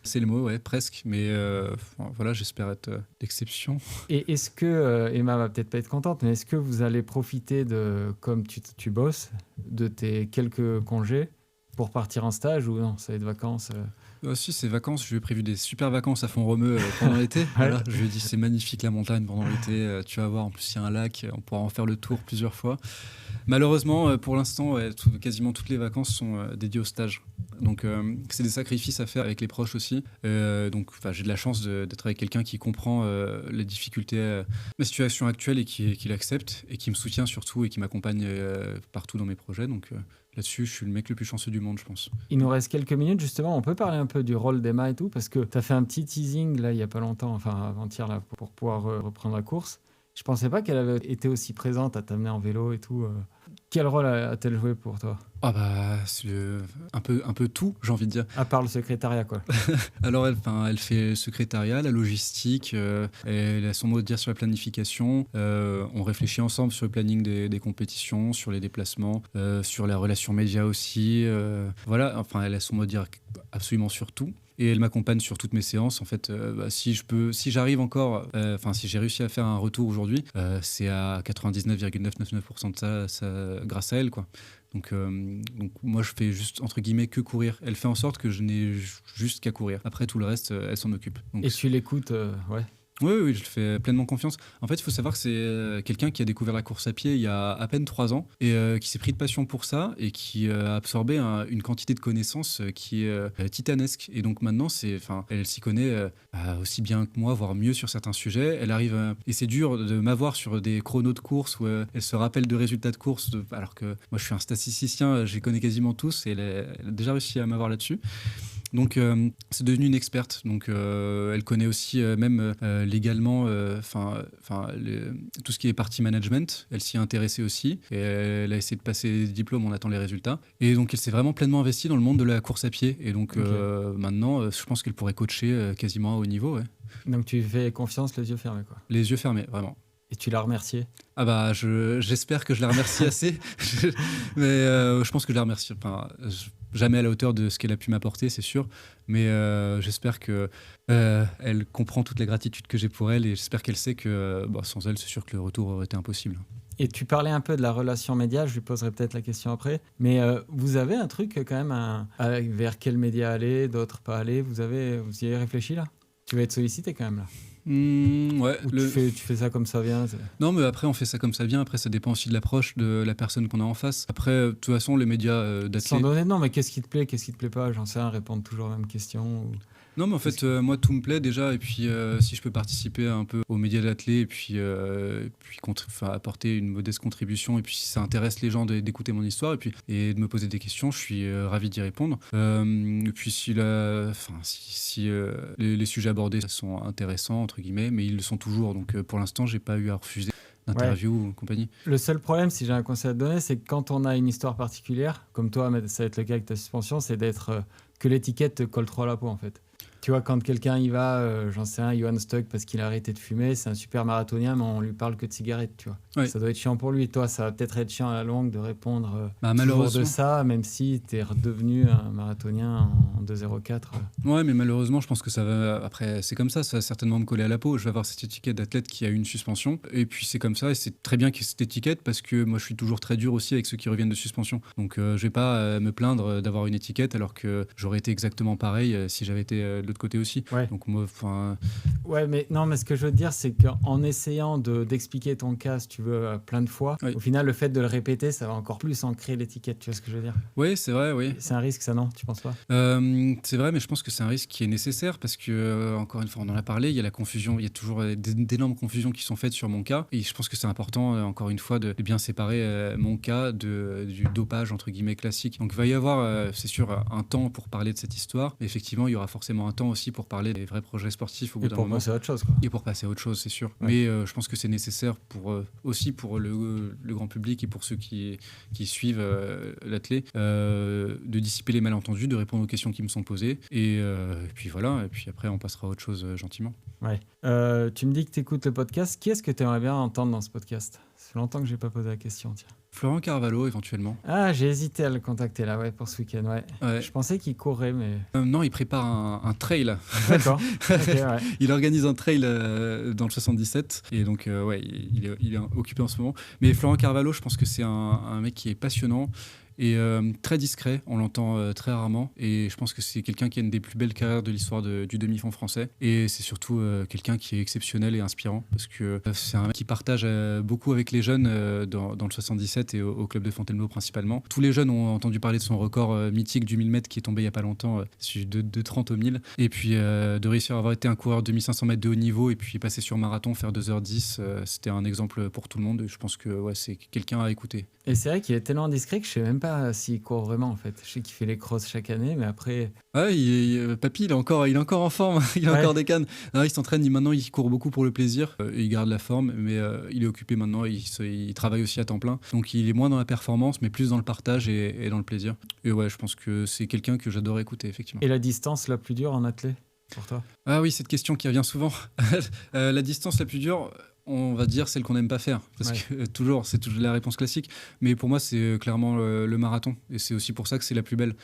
C'est le mot, ouais, presque. Mais voilà, j'espère être l'exception. Et est-ce que, Emma va peut-être pas être contente, mais est-ce que vous allez profiter de, comme tu bosses, de tes quelques congés pour partir en stage, ou non, ça va être vacances Si, c'est vacances. Je lui ai prévu des super vacances à Font-Romeu pendant l'été. Voilà, je lui ai dit c'est magnifique la montagne pendant l'été. Tu vas voir, en plus il y a un lac, on pourra en faire le tour plusieurs fois. Malheureusement, pour l'instant, quasiment toutes les vacances sont dédiées au stage. Donc c'est des sacrifices à faire avec les proches aussi. Donc j'ai de la chance d'être avec quelqu'un qui comprend les difficultés, ma situation actuelle, et qui l'accepte et qui me soutient surtout et qui m'accompagne partout dans mes projets. Donc là-dessus, je suis le mec le plus chanceux du monde, je pense. Il nous reste quelques minutes, justement. On peut parler un peu du rôle d'Emma et tout, parce que tu as fait un petit teasing là, il y a pas longtemps, enfin avant-hier, là, pour pouvoir reprendre la course. Je pensais pas qu'elle avait été aussi présente à t'amener en vélo et tout. Quel rôle a-t-elle joué pour toi? Ah bah, c'est un peu tout, j'ai envie de dire. À part le secrétariat, quoi. Alors elle fait le secrétariat, la logistique, elle a son mot à dire sur la planification. On réfléchit ensemble sur le planning des compétitions, sur les déplacements, sur la relation média aussi. Voilà, enfin elle a son mot à dire absolument sur tout. Et elle m'accompagne sur toutes mes séances. En fait, si j'arrive encore, si j'ai réussi à faire un retour aujourd'hui, c'est à 99,999% de ça grâce à elle, quoi. Donc moi, je fais juste, entre guillemets, que courir. Elle fait en sorte que je n'ai juste qu'à courir. Après, tout le reste, elle s'en occupe. Donc, et tu l'écoutes, ouais. Oui, je le fais pleinement confiance. En fait, il faut savoir que c'est quelqu'un qui a découvert la course à pied il y a à peine 3 ans et qui s'est pris de passion pour ça et qui a absorbé une quantité de connaissances qui est titanesque. Et donc maintenant, elle s'y connaît aussi bien que moi, voire mieux sur certains sujets. Elle arrive, et c'est dur de m'avoir sur des chronos de course où elle se rappelle de résultats de course, alors que moi, je suis un statisticien, je les connais quasiment tous, et elle a déjà réussi à m'avoir là-dessus. Donc, c'est devenu une experte. Donc, elle connaît aussi même légalement, tout ce qui est partie management. Elle s'y est intéressée aussi. Et elle a essayé de passer des diplômes. On attend les résultats. Et donc, elle s'est vraiment pleinement investie dans le monde de la course à pied. Et donc, maintenant, je pense qu'elle pourrait coacher quasiment à haut niveau. Ouais. Donc, tu fais confiance les yeux fermés, quoi. Les yeux fermés, vraiment. Et tu l'as remerciée? Ah bah, j'espère que je la remercie assez. Mais je pense que je la remercie. Jamais à la hauteur de ce qu'elle a pu m'apporter, c'est sûr. Mais j'espère que elle comprend toute la gratitude que j'ai pour elle, et j'espère qu'elle sait que sans elle, c'est sûr que le retour aurait été impossible. Et tu parlais un peu de la relation média, je lui poserai peut-être la question après. Mais vous avez un truc quand même, vers quel média aller, d'autres pas aller. Vous y avez réfléchi là? Tu vas être sollicité quand même là? Ouais. Ou tu fais ça comme ça vient? Non, mais après, on fait ça comme ça vient. Après, ça dépend aussi de l'approche de la personne qu'on a en face. Après, de toute façon, les médias d'athlètes... Sans donner de nom, mais qu'est-ce qui te plaît, qu'est-ce qui te plaît pas? J'en sais rien, répondre toujours aux mêmes questions. Non, mais en fait, moi, tout me plaît déjà. Et puis, si je peux participer un peu aux médias d'athlètes et puis apporter une modeste contribution, et puis si ça intéresse les gens d'écouter mon histoire et de me poser des questions, je suis ravi d'y répondre. Et puis, si les sujets abordés sont intéressants, entre guillemets, mais ils le sont toujours. Donc, pour l'instant, j'ai pas eu à refuser. d'interviews ou compagnie. Le seul problème, si j'ai un conseil à te donner, c'est que quand on a une histoire particulière, comme toi, mais ça va être le cas avec ta suspension, c'est d'être que l'étiquette te colle trop à la peau en fait. Tu vois, quand quelqu'un y va, j'en sais rien, Johan Stuck, parce qu'il a arrêté de fumer, c'est un super marathonien, mais on lui parle que de cigarettes, tu vois. Ouais. Ça doit être chiant pour lui. Toi, ça va peut-être être chiant à la longue de répondre toujours Malheureusement. de ça, même si tu es redevenu un marathonien en 2,04. Ouais, mais malheureusement, je pense que ça va. Après, c'est comme ça va certainement me coller à la peau. Je vais avoir cette étiquette d'athlète qui a une suspension. Et puis, c'est comme ça. Et c'est très bien qu'il y ait cette étiquette parce que moi, je suis toujours très dur aussi avec ceux qui reviennent de suspension. Donc, je vais pas me plaindre d'avoir une étiquette alors que j'aurais été exactement pareil si j'avais été de l'autre côté aussi. Ouais. Donc, moi, enfin. Ouais, mais non, mais ce que je veux te dire, c'est qu'en essayant d'expliquer ton cas, si tu veux, plein de fois, Oui. au final, le fait de le répéter, ça va encore plus ancrer l'étiquette. Tu vois ce que je veux dire? Oui, c'est vrai, oui. C'est un risque, ça, non? Tu penses pas? C'est vrai, mais je pense que c'est un risque qui est nécessaire parce que, encore une fois, on en a parlé, il y a la confusion, il y a toujours d'énormes confusions qui sont faites sur mon cas. Et je pense que c'est important, encore une fois, de bien séparer mon cas du dopage, entre guillemets, classique. Donc, il va y avoir, c'est sûr, un temps pour parler de cette histoire. Mais effectivement, il y aura forcément un temps aussi pour parler des vrais projets sportifs au bout d'un moment. Et pour passer à autre chose, quoi. Et pour passer à autre chose, c'est sûr. Ouais. Mais je pense que c'est nécessaire aussi pour le grand public et pour ceux qui suivent l'athlète, de dissiper les malentendus, de répondre aux questions qui me sont posées. Et puis voilà, et puis après, on passera à autre chose gentiment. Ouais. Tu me dis que tu écoutes le podcast. Qui est-ce que tu aimerais bien entendre dans ce podcast? Ça fait longtemps que je n'ai pas posé la question, tiens. Florent Carvalho, éventuellement. Ah, j'ai hésité à le contacter là, ouais, pour ce week-end, ouais. Ouais. Je pensais qu'il courait, mais... Non, il prépare un trail. D'accord. Ok, ouais. Il organise un trail dans le 77. Et donc, ouais, il est occupé en ce moment. Mais Florent Carvalho, je pense que c'est un mec qui est passionnant et très discret. On l'entend très rarement. Et je pense que c'est quelqu'un qui a une des plus belles carrières de l'histoire du demi-fond français. Et c'est surtout quelqu'un qui est exceptionnel et inspirant parce que c'est un mec qui partage beaucoup avec les jeunes dans le 77 et au club de Fontainebleau principalement. Tous les jeunes ont entendu parler de son record mythique du 1000 mètres qui est tombé il n'y a pas longtemps, de 30 au 1000. Et puis de réussir à avoir été un coureur de 1500 mètres de haut niveau et puis passer sur marathon, faire 2h10, c'était un exemple pour tout le monde. Et je pense que ouais, c'est quelqu'un à écouter. Et c'est vrai qu'il est tellement discret que je ne sais même pas s'il court vraiment en fait. Je sais qu'il fait les crosses chaque année, mais après... Ouais, papy, il est encore en forme, il a Ouais. encore des cannes. Non, il s'entraîne, maintenant il court beaucoup pour le plaisir, et il garde la forme, mais il est occupé maintenant, il travaille aussi à temps plein. Donc il est moins dans la performance, mais plus dans le partage et dans le plaisir. Et ouais, je pense que c'est quelqu'un que j'adore écouter, effectivement. Et la distance la plus dure en athlète pour toi? Ah oui, cette question qui revient souvent. La distance la plus dure, on va dire celle qu'on n'aime pas faire. Parce Ouais. que c'est toujours la réponse classique. Mais pour moi, c'est clairement le marathon. Et c'est aussi pour ça que c'est la plus belle.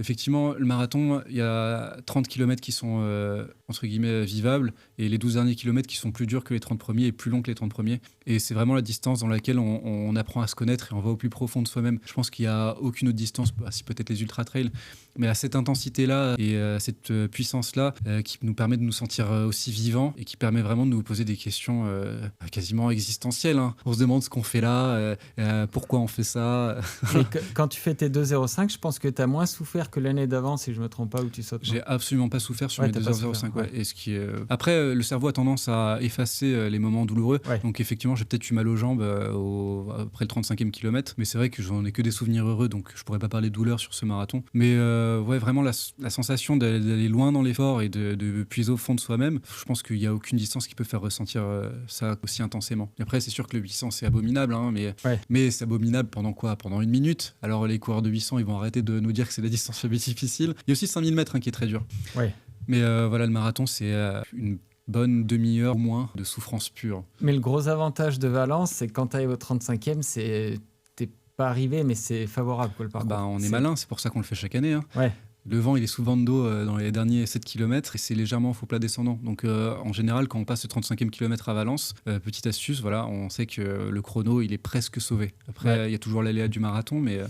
Effectivement, le marathon, il y a 30 km qui sont, entre guillemets, vivables, et les 12 derniers kilomètres qui sont plus durs que les 30 premiers et plus longs que les 30 premiers. Et c'est vraiment la distance dans laquelle on apprend à se connaître et on va au plus profond de soi-même. Je pense qu'il n'y a aucune autre distance, si peut-être les ultra-trails, mais à cette intensité-là et à cette puissance-là qui nous permet de nous sentir aussi vivants et qui permet vraiment de nous poser des questions quasiment existentielles. Hein. On se demande ce qu'on fait là, pourquoi on fait ça. Et quand tu fais tes 2,05, je pense que tu as moins souffert que l'année d'avant, si je me trompe pas, où tu sautes. J'ai absolument pas souffert sur Ouais, mes t'as pas 2h05. souffert, Ouais. ouais. Et ce qui est... Après, le cerveau a tendance à effacer les moments douloureux. Ouais. Donc effectivement, j'ai peut-être eu mal aux jambes après le 35e kilomètre. Mais c'est vrai que j'en ai que des souvenirs heureux, donc je pourrais pas parler de douleur sur ce marathon. Mais ouais, vraiment la sensation d'aller loin dans l'effort et de puiser au fond de soi-même, je pense qu'il n'y a aucune distance qui peut faire ressentir ça aussi intensément. Et après, c'est sûr que le 800, c'est abominable, hein, mais c'est abominable pendant quoi? Pendant 1 minute. Alors les coureurs de 800, ils vont arrêter de nous dire que c'est la distance la plus difficile. Il y a aussi 5000 mètres qui est très dur. Ouais. Mais voilà, le marathon, c'est une bonne demi-heure au moins de souffrance pure. Mais le gros avantage de Valence, c'est que quand tu arrives au 35e, t'es pas arrivé, mais c'est favorable, quoi, le parcours. On est malin, c'est pour ça qu'on le fait chaque année. Hein. Ouais. Le vent, il est souvent de dos dans les derniers 7 km et c'est légèrement faux plat descendant. Donc en général, quand on passe le 35e kilomètre à Valence, petite astuce, voilà, on sait que le chrono, il est presque sauvé. Après, il y a toujours l'aléa du marathon, mais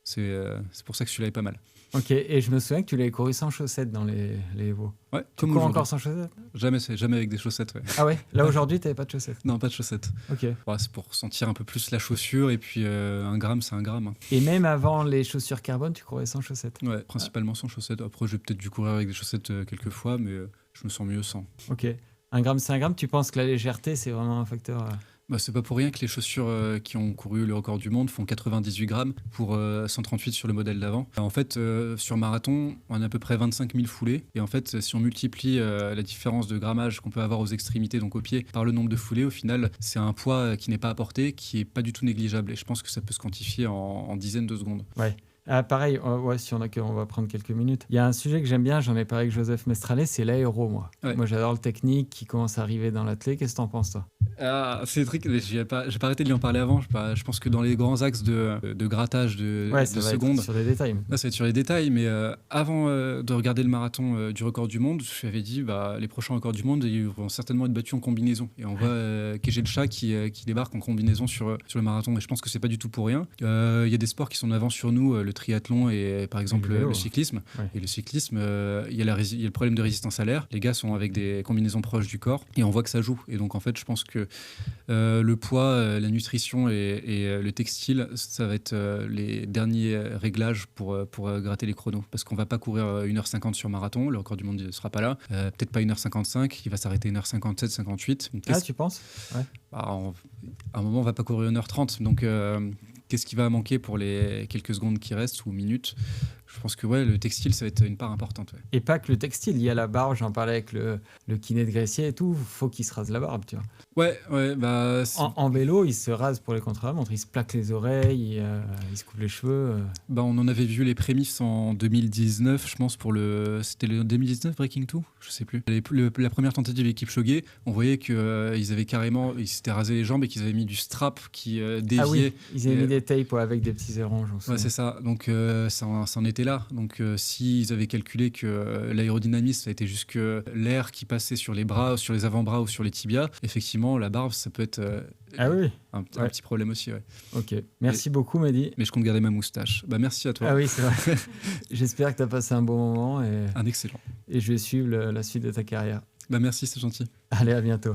c'est pour ça que celui-là est pas mal. Ok, et je me souviens que tu l'avais couru sans chaussettes dans les Vaux. Ouais, Tu comme cours aujourd'hui. encore sans chaussettes? Jamais avec des chaussettes, ouais. Ah ouais? Là, aujourd'hui, t'avais pas de chaussettes? Non, pas de chaussettes. Ok. Ouais, c'est pour sentir un peu plus la chaussure et puis 1 gramme, c'est 1 gramme. Hein. Et même avant les chaussures carbone, tu courais sans chaussettes? Ouais, principalement sans chaussettes. Après, j'ai peut-être dû courir avec des chaussettes quelques fois, mais je me sens mieux sans. Ok. 1 gramme, c'est 1 gramme. Tu penses que la légèreté, c'est vraiment un facteur Bah, c'est pas pour rien que les chaussures qui ont couru le record du monde font 98 grammes pour 138 sur le modèle d'avant. En fait, sur marathon, on a à peu près 25 000 foulées. Et en fait, si on multiplie la différence de grammage qu'on peut avoir aux extrémités, donc aux pieds, par le nombre de foulées, au final, c'est un poids qui n'est pas apporté, qui est pas du tout négligeable. Et je pense que ça peut se quantifier en dizaines de secondes. Ouais. Ah, pareil, ouais, si on va prendre quelques minutes. Il y a un sujet que j'aime bien, j'en ai parlé avec Joseph Mestralet, c'est l'aéro, moi. Ouais. Moi, j'adore le technique qui commence à arriver dans l'athlète. Qu'est-ce que t'en penses, toi? Cédric, j'ai pas arrêté de lui en parler avant. Je pense que dans les grands axes de grattage de Ça va secondes, être sur des détails. là, ça va être sur les détails, mais avant de regarder le marathon du record du monde, je m'avais dit les prochains records du monde ils vont certainement être battus en combinaison. Et on voit Kejelcha qui débarque en combinaison sur le marathon. Et je pense que c'est pas du tout pour rien. Il y a des sports qui sont en avance sur nous, le triathlon et par exemple le vélo, le cyclisme. Ouais. Et le cyclisme, il y a le problème de résistance à l'air. Les gars sont avec des combinaisons proches du corps et on voit que ça joue. Et donc en fait, je pense que le poids, la nutrition et le textile, ça va être les derniers réglages pour gratter les chronos. Parce qu'on va pas courir 1h50 sur marathon, le record du monde ne sera pas là. Peut-être pas 1h55, il va s'arrêter 1h57, 58. Ah, tu penses? Ouais. À un moment, on va pas courir 1h30. Donc, qu'est-ce qui va manquer pour les quelques secondes qui restent ou minutes? Je pense que le textile, ça va être une part importante. Ouais. Et pas que le textile, il y a la barbe, j'en parlais avec le kiné de Gressier et tout, faut qu'il se rase la barbe, tu vois. Ouais, bah... En vélo, il se rase pour les contre-la-montre, il se plaque les oreilles, il se coupe les cheveux. Bah, on en avait vu les prémices en 2019, je pense, c'était le 2019 Breaking 2, je sais plus. La première tentative de Kipchoge, on voyait qu'ils avaient carrément, ils s'étaient rasé les jambes et qu'ils avaient mis du strap qui déviait. Ah oui, ils avaient mis des tapes avec des petits ailerons. Ouais, c'est ça. Donc ça en était là. Donc s'ils avaient calculé que l'aérodynamisme, ça a été juste que l'air qui passait sur les bras, sur les avant-bras ou sur les tibias, effectivement, la barbe, ça peut être un petit problème aussi. Ouais. Ok, merci beaucoup Mehdi. Mais je compte garder ma moustache. Bah, merci à toi. Ah oui, c'est vrai. J'espère que tu as passé un bon moment. Un excellent. Et je vais suivre la suite de ta carrière. Bah, merci, c'est gentil. Allez, à bientôt.